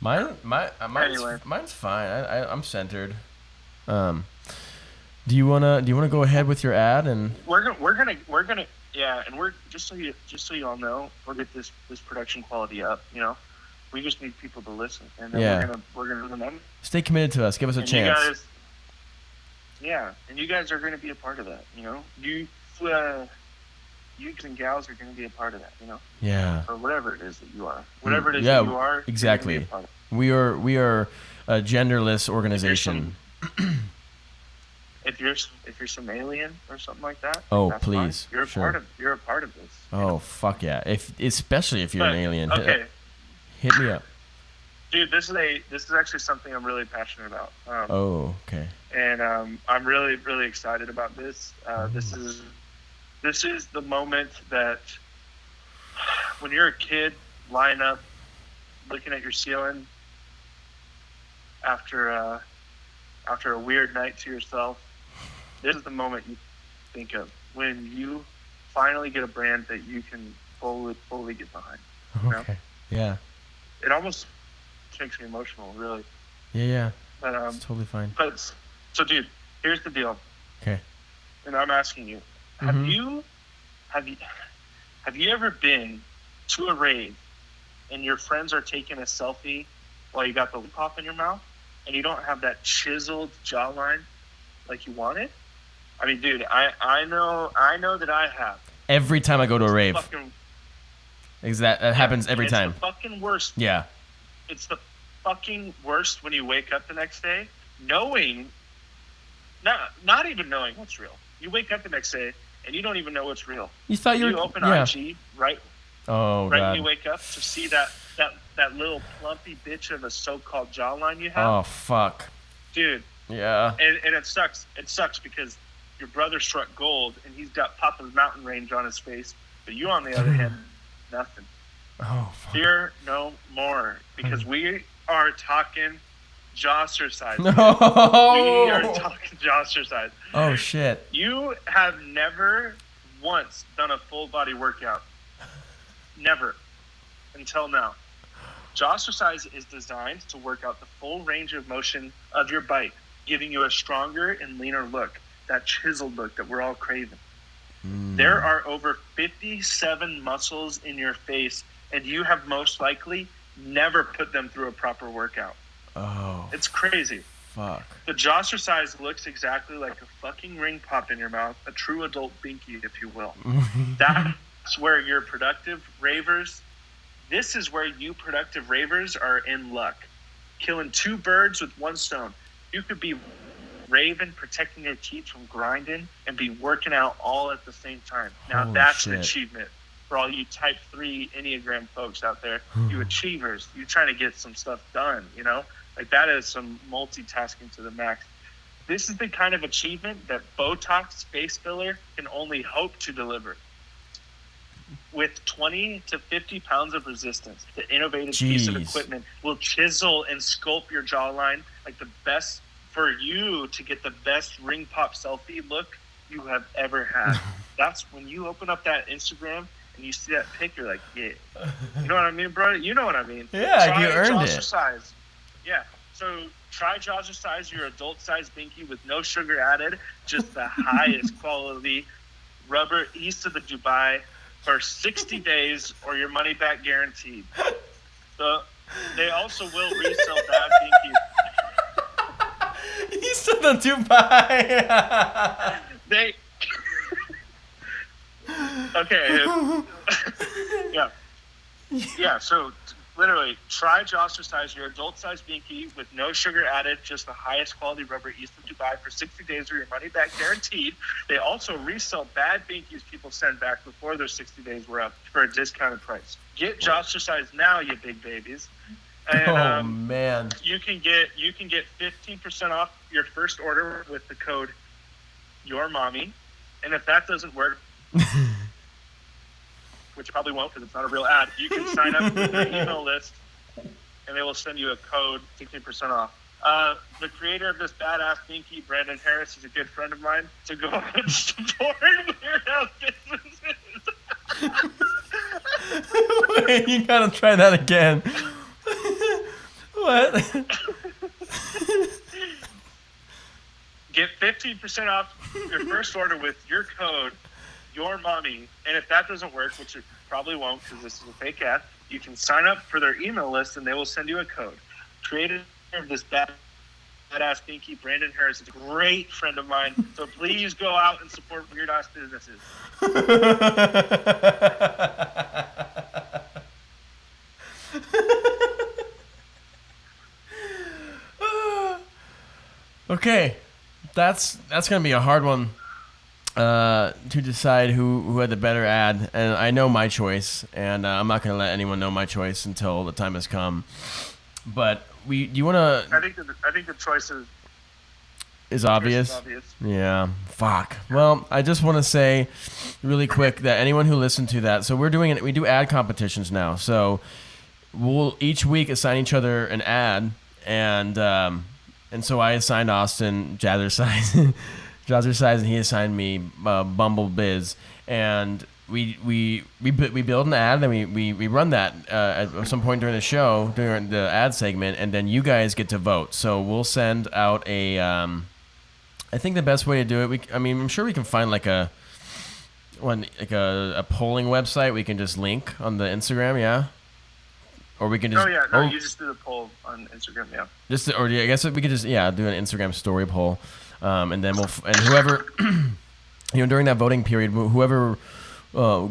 Mine's fine. I'm centered. Do you wanna go ahead with your ad? And we're gonna yeah, and we're just so you all know, we'll get this production quality up. You know, we just need people to listen, and then we're gonna remember. Stay committed to us. Give us a chance. And you guys are gonna be a part of that. You know, you and gals are gonna be a part of that. You know. Yeah. Or whatever it is that you are. Whatever it is that you are. Exactly. We are a genderless organization. If you're some alien or something like that, oh please, fine. You're a part of this. Oh fuck yeah! Especially if you're an alien, okay, hit me up, dude. This is actually something I'm really passionate about. Okay. And I'm really really excited about this. This is the moment that when you're a kid, lying up, looking at your ceiling after a weird night to yourself. This is the moment you think of when you finally get a brand that you can fully get behind. You know? Okay. Yeah. It almost makes me emotional, really. Yeah. But it's totally fine. But so, dude, here's the deal. Okay. And I'm asking you, have you ever been to a rave and your friends are taking a selfie while you got the lip pop in your mouth, and you don't have that chiseled jawline like you wanted? I mean, dude, I know that I have. Every time I go to a rave. Fucking, That happens every time. It's the fucking worst. Yeah. It's the fucking worst when you wake up the next day knowing, not even knowing what's real. You wake up the next day and you don't even know what's real. You thought you were... open yeah. IG, right? Oh, right God. when you wake up to see that little plumpy bitch of a so-called jawline you have. Oh, fuck. Dude. Yeah. And it sucks. It sucks because your brother struck gold and he's got Papa's mountain range on his face. But you, on the other hand, nothing. Oh, fuck. Fear no more. Because we are talking Jawstercise. No. We are talking Jawstercise. Oh, shit. You have never once done a full body workout. Never. Until now. Jawstercise is designed to work out the full range of motion of your bike, giving you a stronger and leaner look, that chiseled look that we're all craving. There are over 57 muscles in your face, and you have most likely never put them through a proper workout. Oh. It's crazy. Fuck. The Jawstercise looks exactly like a fucking ring pop in your mouth, a true adult binky, if you will. That's where your productive ravers, this is where you productive ravers are in luck. Killing two birds with one stone. You could be raving, protecting your teeth from grinding, and be working out all at the same time. Now that's an achievement for all you type 3 Enneagram folks out there. You achievers, you trying to get some stuff done, you know? Like that is some multitasking to the max. This is the kind of achievement that Botox face filler can only hope to deliver. With 20 to 50 pounds of resistance, the innovative piece of equipment will chisel and sculpt your jawline like the best for you to get the best ring pop selfie look you have ever had. That's when you open up that Instagram and you see that pic, you're like, yeah. You know what I mean, bro? You know what I mean. Yeah, you earned it. Jawstercise. Yeah. So try Jawstercise, your adult size binky with no sugar added, just the highest quality rubber east of the Dubai for 60 days or your money back guaranteed. So they also will resell bad binkies. East of the Dubai. They okay. Yeah, so literally try Jawstercise, your adult size binky with no sugar added, just the highest quality rubber east of Dubai for 60 days or your money back guaranteed. They also resell bad binkies people send back before their 60 days were up for a discounted price. Get Jawstercise now, you big babies. And, man. You can get 15% off your first order with the code YourMommy. And if that doesn't work, which probably won't because it's not a real ad, you can sign up for their email list and they will send you a code, 15% off. The creator of this badass binky, Brandon Harris, is a good friend of mine, to go and support Weird Al businesses. Wait, you gotta try that again. What? Get 15% off your first order with your code, YourMommy. And if that doesn't work, which it probably won't because this is a fake ad, you can sign up for their email list and they will send you a code. Creator of this badass binky, Brandon Harris, is a great friend of mine. So please go out and support weird ass businesses. Okay, that's gonna be a hard one to decide who had the better ad, and I know my choice, and I'm not gonna let anyone know my choice until the time has come. But you wanna? I think the choice is obvious. Yeah. Fuck. Well, I just want to say really quick that anyone who listened to that, so we do ad competitions now. So we'll each week assign each other an ad, and so I assigned Austin Jawstercise, and he assigned me Bumble Biz, and we build an ad, and we run that at some point during the show, during the ad segment, and then you guys get to vote. So we'll send out a I think the best way to do it, I'm sure we can find like a polling website we can just link on the Instagram, yeah. Or we can just. You just do the poll on Instagram, yeah. I guess we could just do an Instagram story poll. And then and whoever, during that voting period, whoever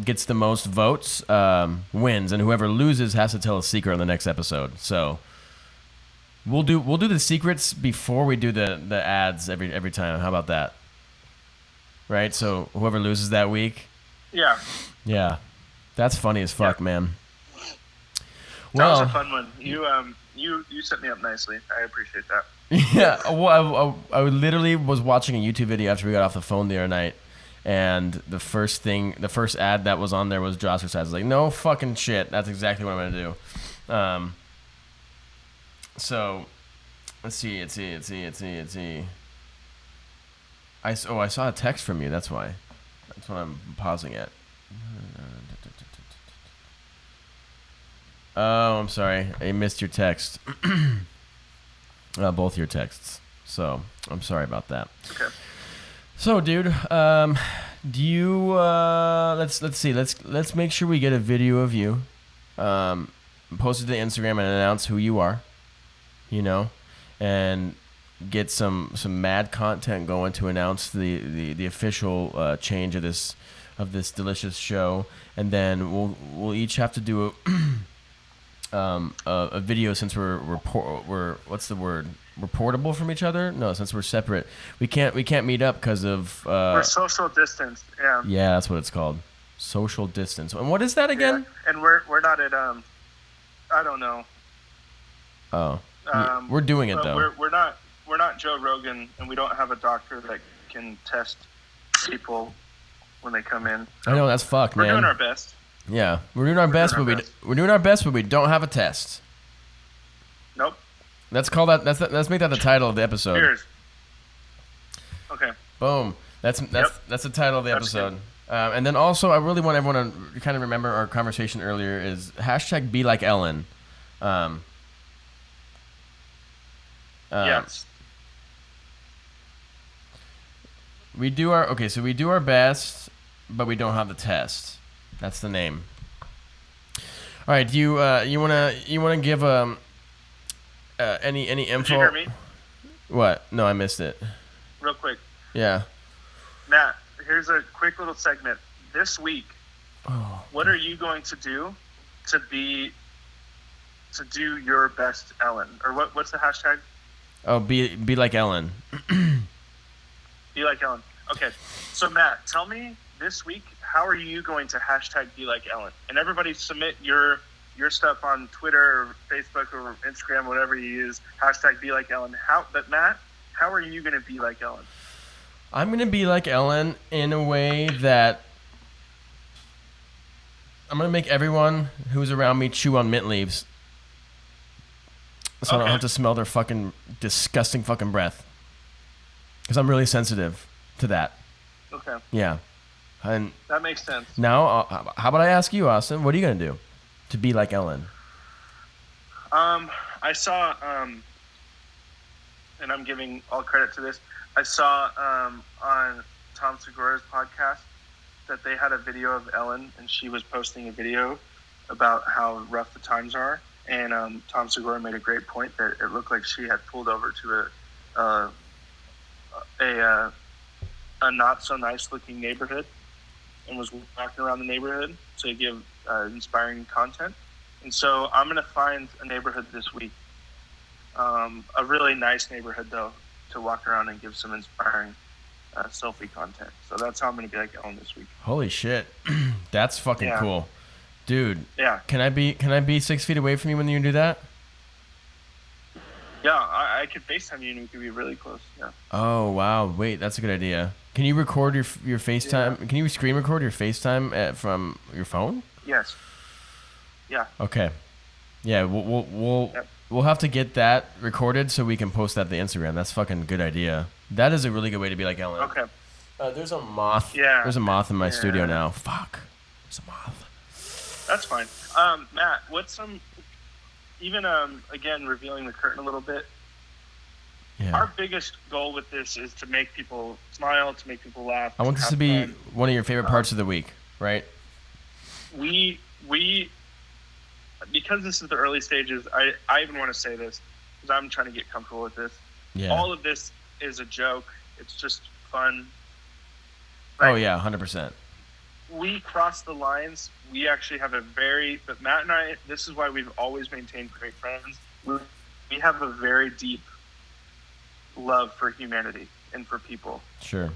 gets the most votes wins, and whoever loses has to tell a secret on the next episode. So we'll do the secrets before we do the ads every time. How about that? Right. So whoever loses that week. Yeah. Yeah, that's funny as fuck, man. That was a fun one. You set me up nicely. I appreciate that. Yeah. Well, I literally was watching a YouTube video after we got off the phone the other night. And the first ad that was on there was Josh's ad. I was like, no fucking shit. That's exactly what I'm going to do. So, let's see. I saw a text from you. That's why. That's what I'm pausing it. Oh, I'm sorry. I missed your text. Both your texts. So, I'm sorry about that. Okay. So, dude, do you let's see. Let's make sure we get a video of you. Post it to Instagram and announce who you are. And get some mad content going to announce the official change of this delicious show. And then we'll each have to do a video, since we're what's the word? Reportable from each other? No, since we're separate, we can't meet up because of we're social distance. Yeah, that's what it's called, social distance. And what is that again? Yeah. And we're not at I don't know. Oh, we're doing it though. We're not Joe Rogan, and we don't have a doctor that can test people when they come in. So I know, that's fucked, man. We're doing our best. Yeah, we're doing our best, but we don't have a test. Nope. Let's call that. Let's make that the title of the episode. Cheers. Okay. Boom. That's the title of the episode. And then also, I really want everyone to kind of remember our conversation earlier is hashtag Be Like Ellen. Yes. We do our best, but we don't have the test. That's the name. All right. Do you wanna give any info? Did you hear me? What? No, I missed it. Real quick. Yeah. Matt, here's a quick little segment. This week, what are you going to do to do your best Ellen? Or what's the hashtag? Oh, be like Ellen. Be like Ellen. Okay. So Matt, tell me this week, how are you going to hashtag Be Like Ellen? And everybody submit your stuff on Twitter or Facebook or Instagram, whatever you use, hashtag Be Like Ellen. But Matt, how are you going to be like Ellen? I'm going to be like Ellen in a way that I'm going to make everyone who's around me chew on mint leaves. So I don't have to smell their fucking disgusting fucking breath. Because I'm really sensitive to that. Okay. Yeah. And that makes sense. Now, how about I ask you, Austin, what are you going to do to be like Ellen? I saw, and I'm giving all credit to this, I saw on Tom Segura's podcast that they had a video of Ellen, and she was posting a video about how rough the times are. And Tom Segura made a great point that it looked like she had pulled over to a not so nice looking neighborhood and was walking around the neighborhood to give inspiring content. And so I'm going to find a neighborhood this week, a really nice neighborhood though, to walk around and give some inspiring selfie content. So that's how I'm going to be like Ellen this week. Holy shit. That's fucking cool. Dude. Yeah. Can I be 6 feet away from you when you do that? Yeah, I could FaceTime you and we could be really close. Yeah. Oh, wow. Wait, that's a good idea. Can you record your FaceTime? Yeah. Can you screen record your FaceTime from your phone? Yes. Yeah. Okay. Yeah, we'll have to get that recorded so we can post that to Instagram. That's fucking good idea. That is a really good way to be like Ellen. Okay. There's a moth. Yeah. There's a moth in my studio now. Fuck. There's a moth. That's fine. Matt, what's some, even again, revealing the curtain a little bit, our biggest goal with this is to make people smile, to make people laugh. I want this to be one of your favorite parts of the week, right? We because this is the early stages, I even want to say this because I'm trying to get comfortable with this. Yeah. All of this is a joke. It's just fun. Oh yeah, 100%. We cross the lines. We actually have but Matt and I, this is why we've always maintained great friends. We have a very deep love for humanity and for people. Sure.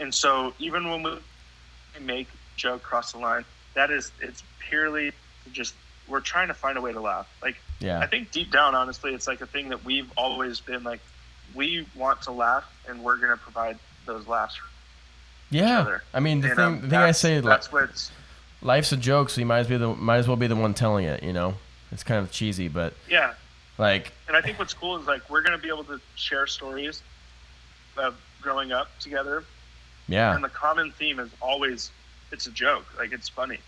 And so even when we make joke cross the line, it's purely just, we're trying to find a way to laugh. Like, yeah. I think deep down, honestly, it's like a thing that we've always been like, we want to laugh and we're going to provide those laughs for each other. I mean, the thing I say, that's what life's a joke, so you might as well be the one telling it, you know? It's kind of cheesy, but yeah. Like, and I think what's cool is like we're gonna be able to share stories of growing up together. Yeah. And the common theme is always it's a joke, like it's funny.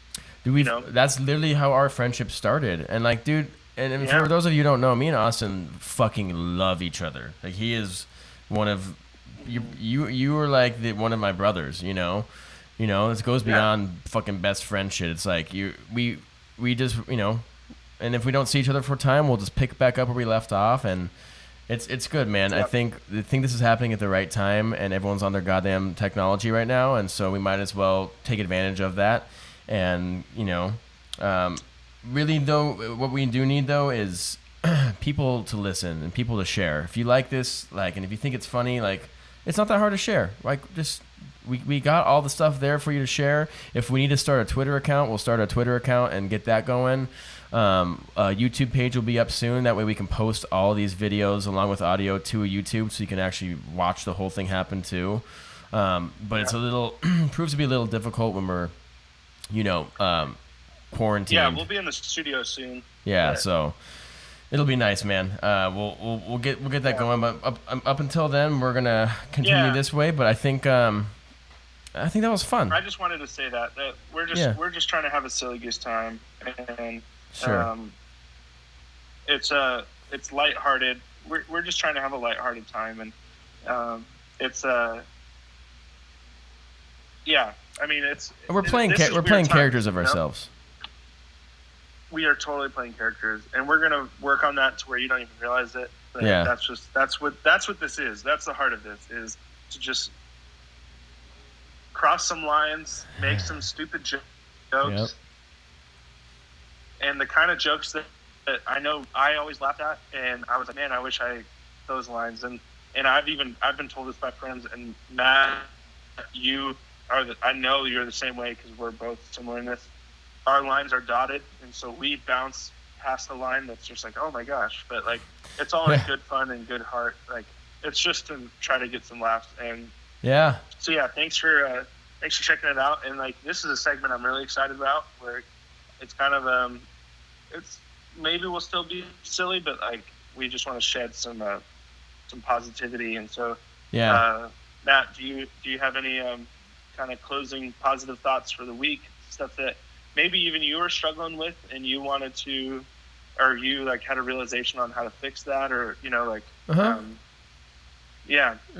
Dude, that's literally how our friendship started. And like, dude, and for those of you who don't know, me and Austin fucking love each other. Like, he is one of you were like one of my brothers, you know. You know, this goes beyond fucking best friend shit. It's like we just, you know, and if we don't see each other for a time, we'll just pick back up where we left off, and it's good, man. Yep. I think this is happening at the right time, and everyone's on their goddamn technology right now, and so we might as well take advantage of that. And you know, really though, what we do need though is people to listen and people to share. If you like this, like, and if you think it's funny, like, it's not that hard to share. Like, just we got all the stuff there for you to share. If we need to start a Twitter account, we'll start a Twitter account and get that going. A YouTube page will be up soon. That way we can post all these videos along with audio to a YouTube, so you can actually watch the whole thing happen too. But it's a little proves to be a little difficult when we're, you know, quarantined. Yeah, we'll be in the studio soon. Yeah, so it'll be nice, man. We'll get that going. But up until then, we're gonna continue this way. But I think that was fun. I just wanted to say that we're just trying to have a silly goose time, and sure. It's lighthearted. We're just trying to have a lighthearted time, and I mean, we're playing characters of ourselves. We are totally playing characters, and we're gonna work on that to where you don't even realize it. But that's what this is. That's the heart of this, is to just cross some lines, make some stupid jokes, and the kind of jokes that I know I always laughed at, and I was like, man, I wish I those lines. And I've been told this by friends, and Matt, I know you're the same way because we're both similar in this. Our lines are dotted, and so we bounce past the line that's just like, oh my gosh. But like, it's all in good fun and good heart. Like, it's just to try to get some laughs. And so thanks for checking it out. And like, this is a segment I'm really excited about, where it's kind of it's maybe we'll still be silly, but like, we just want to shed some positivity. And so Matt, do you have any kind of closing positive thoughts for the week, stuff that maybe even you were struggling with and you wanted to, or you like had a realization on how to fix that, or, you know, like,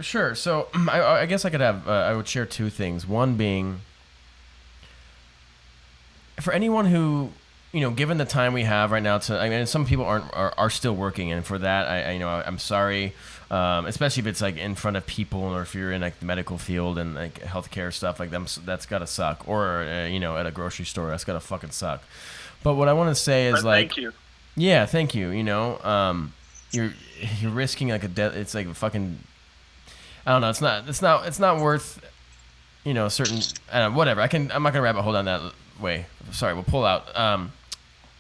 Sure. So I guess I would share two things. One being, for anyone who, you know, given the time we have right now I mean, some people are still working, and for that, I'm sorry, especially if it's like in front of people, or if you're in like the medical field and like healthcare stuff like them, that's gotta suck. Or you know, at a grocery store, that's gotta fucking suck. But what I want to say is, like, thank you. Yeah, thank you. You know, you're risking like a death. It's like a fucking, I don't know. It's not worth, you know, certain, whatever. I'm not gonna rabbit hole down that way. Sorry, we'll pull out.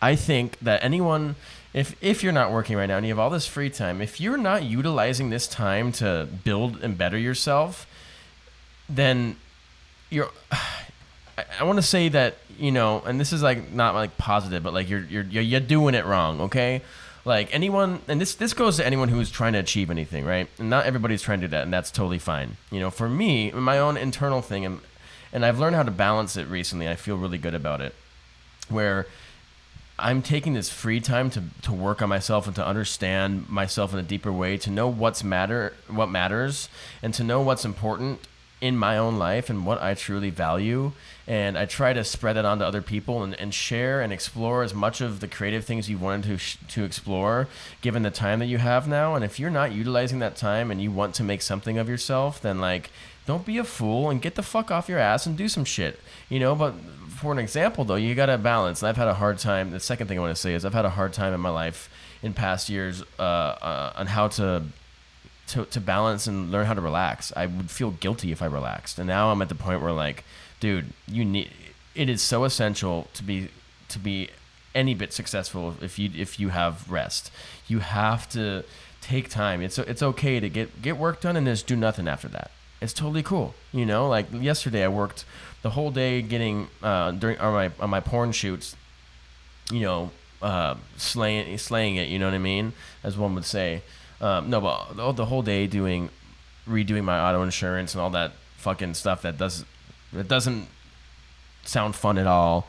I think that anyone, if you're not working right now and you have all this free time, if you're not utilizing this time to build and better yourself, then I want to say that, you know, and this is like not like positive, but like you're doing it wrong, okay? Like, anyone, and this goes to anyone who's trying to achieve anything, right? And not everybody's trying to do that, and that's totally fine. You know, for me, my own internal thing, and I've learned how to balance it recently. I feel really good about it, where I'm taking this free time to work on myself and to understand myself in a deeper way, to know what matters, and to know what's important, in my own life and what I truly value. And I try to spread that onto other people and share and explore as much of the creative things you wanted to explore, given the time that you have now. And if you're not utilizing that time and you want to make something of yourself, then like, don't be a fool and get the fuck off your ass and do some shit, But for an example, though, you got to balance. And I've had a hard time. The second thing I want to say is I've had a hard time in my life in past years on how to balance and learn how to relax. I would feel guilty if I relaxed. And now I'm at the point where like, dude, it is so essential to be any bit successful if you have rest. You have to take time. It's okay to get work done and just do nothing after that. It's totally cool. Like yesterday I worked the whole day getting on my porn shoots, slaying it, you know what I mean? As one would say. No, but the whole day redoing my auto insurance and all that fucking stuff that doesn't sound fun at all.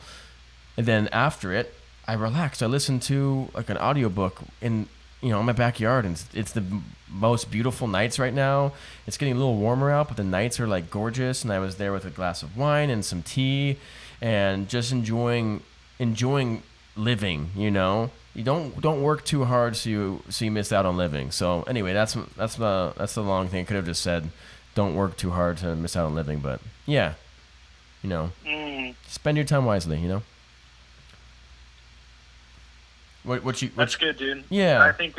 And then after it, I relaxed. I listened to like an audiobook in my backyard, and it's the most beautiful nights right now. It's getting a little warmer out, but the nights are like gorgeous. And I was there with a glass of wine and some tea, and just enjoying living. You don't work too hard so you miss out on living. So anyway, that's the long thing. I could have just said, don't work too hard to miss out on living, but yeah, spend your time wisely. That's good, dude. Yeah, I think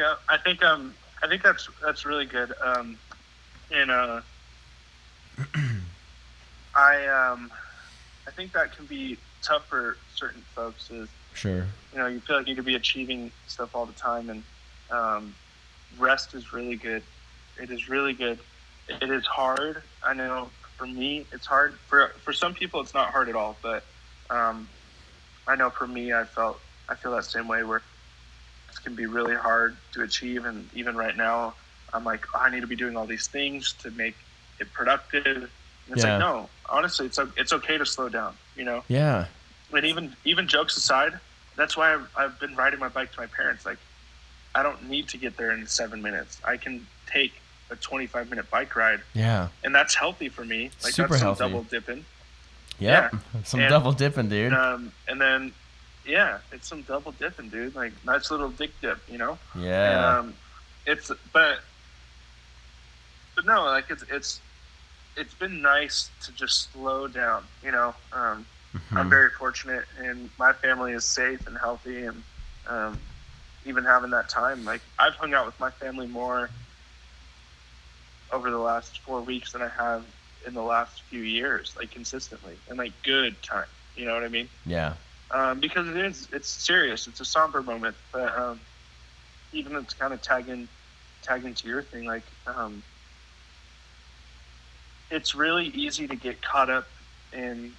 that's really good. I think that can be tough for certain folks. Sure. You feel like you could be achieving stuff all the time, and rest is really good. It is really good. It is hard. I know for me, it's hard. For some people, it's not hard at all. But I know for me, I feel that same way, where it can be really hard to achieve. And even right now, I'm like, I need to be doing all these things to make it productive. And it's like, no, honestly, it's okay to slow down. Yeah. And even jokes aside, that's why I've been riding my bike to my parents. Like, I don't need to get there in 7 minutes. I can take a 25-minute bike ride. Yeah. And that's healthy for me. Like, super that's some healthy. double dipping. Yep. Yeah. Double dipping, dude. And then, it's some double dipping, dude. Like, nice little dick dip, Yeah. And, but no, like it's been nice to just slow down, I'm very fortunate, and my family is safe and healthy, and even having that time, like, I've hung out with my family more over the last 4 weeks than I have in the last few years, like, consistently, and like good time. You know what I mean? Yeah. Because it's serious. It's a somber moment, but even it's kind of tagging to your thing, like, it's really easy to get caught up in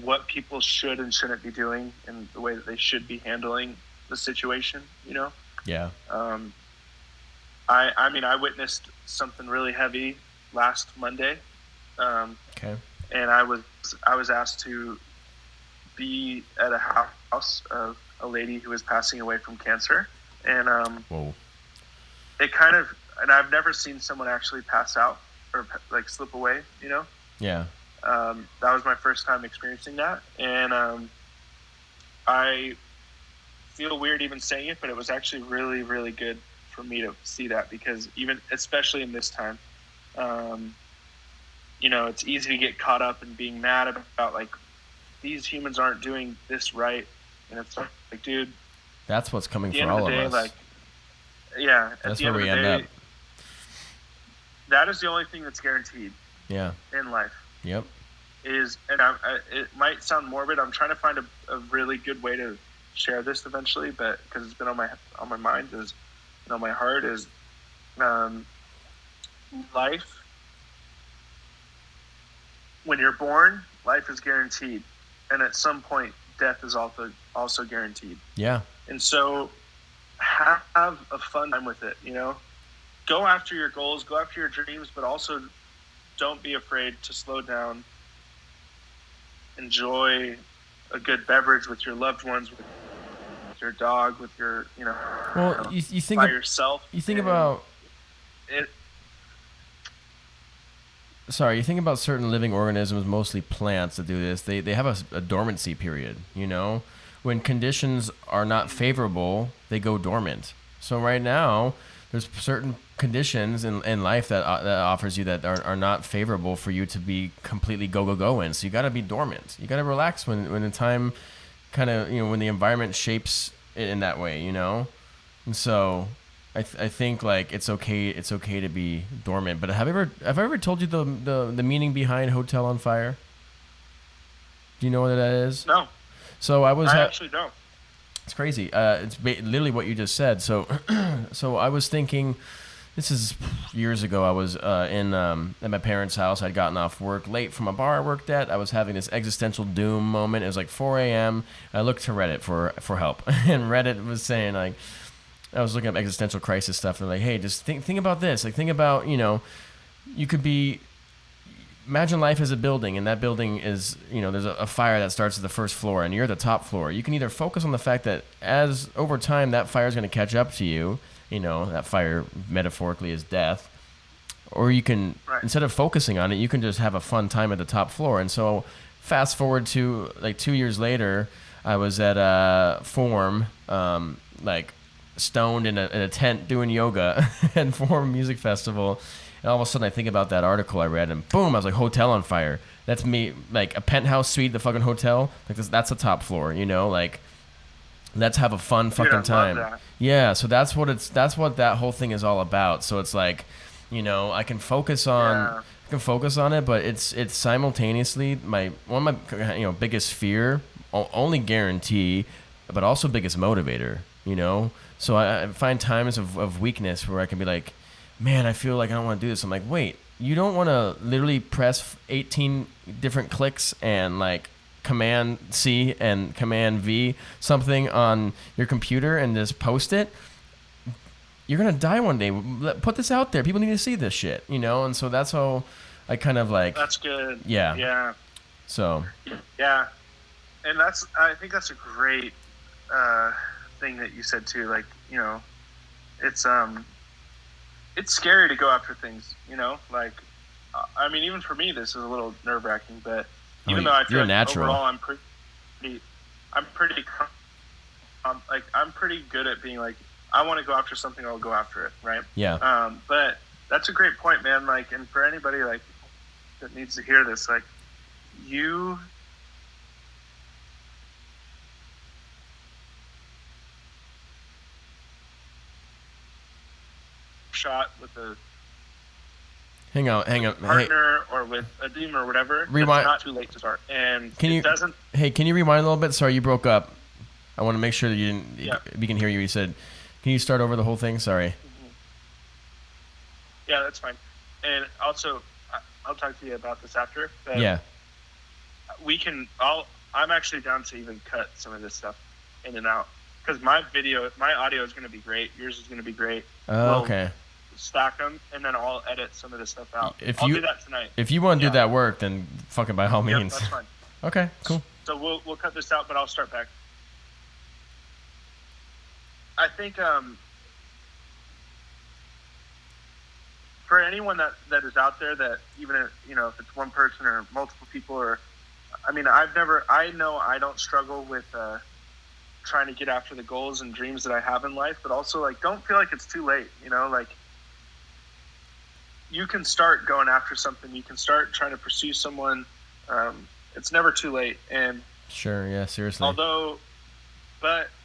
what people should and shouldn't be doing, and the way that they should be handling the situation, Yeah. I mean, I witnessed something really heavy last Monday. Okay. And I was asked to be at a house of a lady who was passing away from cancer, and Whoa. It kind of, and I've never seen someone actually pass out or like slip away, Yeah. That was my first time experiencing that, and I feel weird even saying it, but it was actually really, really good for me to see that, because especially in this time, it's easy to get caught up in being mad about like, these humans aren't doing this right, and it's like, dude, that's what's coming for all of us. Like, yeah, that's where we end up. That is the only thing that's guaranteed. Yeah. In life. Yep. It might sound morbid. I'm trying to find a really good way to share this eventually, but because it's been on my mind and on my heart, is life. When you're born, life is guaranteed, and at some point, death is also guaranteed. Yeah. And so, have a fun time with it. Go after your goals, go after your dreams, but also don't be afraid to slow down. Enjoy a good beverage with your loved ones, with your dog, with your, Well, you think by yourself. You think about it. sorry, you think about certain living organisms, mostly plants that do this. They have a dormancy period. When conditions are not favorable, they go dormant. So right now, there's certain conditions in life that offers you that are not favorable for you to be completely go in. So you got to be dormant. You got to relax when the time kind of when the environment shapes it in that way. And so I think like it's okay to be dormant. But have I ever told you the meaning behind Hotel on Fire? Do you know what that is? No. So I actually don't. It's crazy. It's literally what you just said. So so I was thinking, this is years ago. I was at my parents' house. I'd gotten off work late from a bar I worked at. I was having this existential doom moment. It was like 4 a.m. I looked to Reddit for help, and Reddit was saying like, I was looking up existential crisis stuff, and like, hey, just think about this. Like, think about you could be. Imagine life as a building, and that building is, there's a fire that starts at the first floor, and you're at the top floor. You can either focus on the fact that as over time that fire is going to catch up to you, that fire metaphorically is death, or you can, instead of focusing on it, you can just have a fun time at the top floor. And so fast forward to like 2 years later, I was at a Form, like stoned in a tent doing yoga at Form Music Festival. And all of a sudden I think about that article I read, and boom, I was like, Hotel on Fire. That's me, like a penthouse suite, the fucking hotel. Like that's the top floor, like let's have a fun fucking time. Yeah, so that's what that whole thing is all about. So it's like, I can focus on it, but it's simultaneously one of my biggest fear, only guarantee, but also biggest motivator. So I find times of weakness where I can be like, man, I feel like I don't want to do this. I'm like, wait, you don't want to literally press 18 different clicks and like Command C and Command V something on your computer and just post it? You're going to die one day. Put this out there. People need to see this shit, And so that's how I kind of like... That's good. Yeah. Yeah. So... Yeah. And I think that's a great thing that you said too. Like, it's scary to go after things, like, I mean, even for me, this is a little nerve wracking, but even though I feel like overall I'm pretty good at being like, I want to go after something, I'll go after it. Right. Yeah. But that's a great point, man. Like, and for anybody like that needs to hear this, like you, shot with a hang on partner or with a team or whatever, rewind. It's not too late to start. And can you rewind a little bit? Sorry, you broke up. I want to make sure that you didn't. Yeah. We can hear you. You said, can you start over the whole thing? Sorry. Mm-hmm. Yeah, that's fine. And also, I'll talk to you about this after. But yeah. I'm actually down to even cut some of this stuff in and out, because my audio is going to be great. Yours is going to be great. Okay. Stack them, and then I'll edit some of this stuff out. I'll do that tonight. If you want to do that work, then fucking by all means. That's fine. Okay, cool. So we'll cut this out, but I'll start back. I think for anyone that is out there, that even if it's one person or multiple people, or I know I don't struggle with trying to get after the goals and dreams that I have in life, but also like, don't feel like it's too late. Like, you can start going after something. You can start trying to pursue someone. It's never too late. And sure, yeah, seriously. But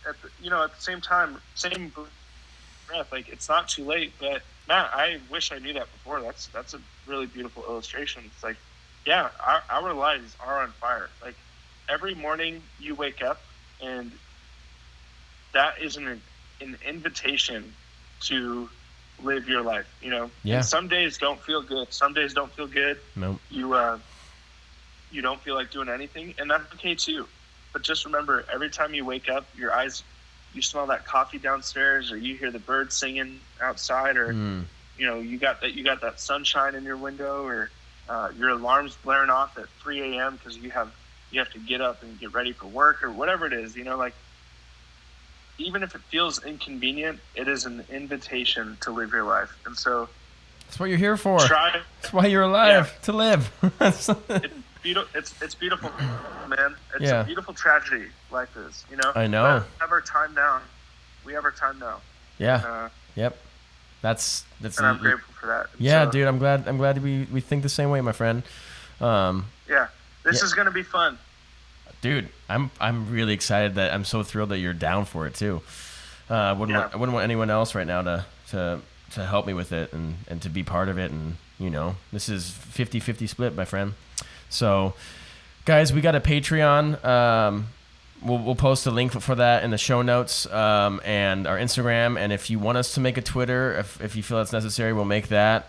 at the same time, same breath, like, it's not too late. But Matt, I wish I knew that before. That's a really beautiful illustration. It's like, yeah, our lives are on fire. Like, every morning you wake up, and that is an invitation to live your life, Yeah. And some days don't feel good. Some days don't feel good. Nope. You don't feel like doing anything, and that's okay too. But just remember, every time you wake up, you smell that coffee downstairs, or you hear the birds singing outside, or you got that sunshine in your window, or your alarm's blaring off at 3 a.m. because you have to get up and get ready for work, or whatever it is. Like, even if it feels inconvenient, it is an invitation to live your life. And so That's what you're here for. Try. That's why you're alive, to live. It's beautiful, man. It's a beautiful tragedy like this, you know. I know. But we have our time now. Yeah. Yep. That's. And I'm grateful for that. Yeah, so, dude. I'm glad we think the same way, my friend. This is gonna be fun. Dude, I'm really excited that I'm so thrilled that you're down for it too. I wouldn't want anyone else right now to help me with it and to be part of it, and you know, this is 50-50 split, my friend. So guys, we got a Patreon. We'll post a link for that in the show notes, and our Instagram. And if you want us to make a Twitter, if you feel that's necessary, we'll make that.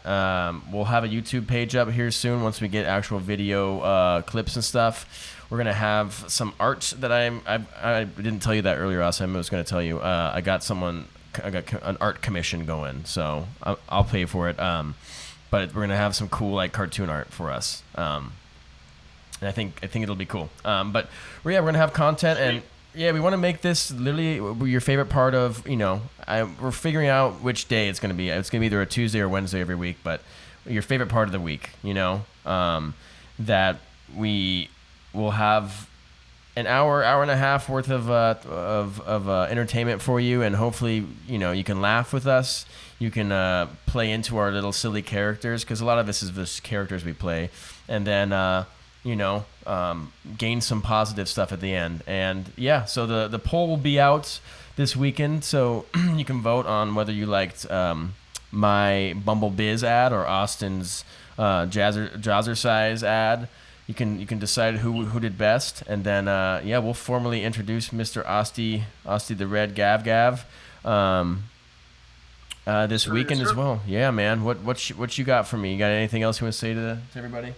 We'll have a YouTube page up here soon once we get actual video clips and stuff. We're gonna have some art that I didn't tell you that earlier, Austin. I was gonna tell you. I got an art commission going, so I'll pay for it. But we're gonna have some cool like cartoon art for us. And I think it'll be cool. But we're gonna have content, and we want to make this literally your favorite part of. You know, we're figuring out which day it's gonna be. It's gonna be either a Tuesday or Wednesday every week, but your favorite part of the week. You know, that we will have an hour and a half worth of entertainment for you, and hopefully, you know, you can laugh with us. You can play into our little silly characters, because a lot of this is just characters we play, and then. You know, gain some positive stuff at the end. And so the poll will be out this weekend, so you can vote on whether you liked my Bumble Biz ad or Austin's Jazzercise ad. You can decide who did best, and then we'll formally introduce Mr. Asti the Red Gav this weekend as well. Yeah, man. What you got for me? You got anything else you want to say to everybody?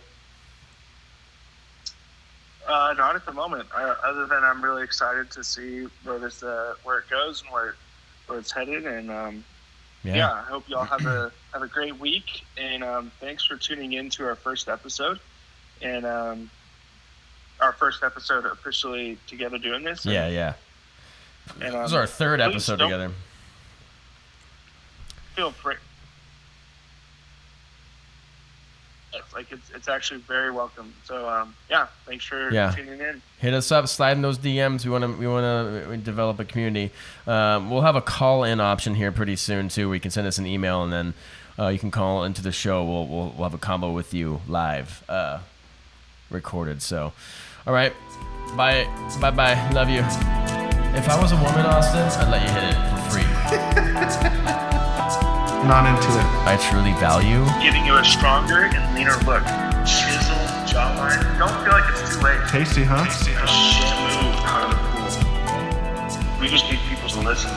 Not at the moment. Other than I'm really excited to see where it goes and where it's headed, and I hope y'all have a great week. And thanks for tuning in to our first episode, and our first episode officially together doing this. And, And this is our third episode together. Feel free. Like it's actually very welcome. So thanks for tuning in. Hit us up, slide in those DMs. We want to develop a community. We'll have a call-in option here pretty soon too. We can send us an email, and then you can call into the show. We'll have a combo with you live, recorded. So, all right, bye. Love you. If I was a woman, Austin, I'd let you hit it for free. Not into it. I truly value giving you a stronger and leaner look. Chisel, jawline. Don't feel like it's too late. Tasty, huh? Shit move out of the pool. We just need people to listen.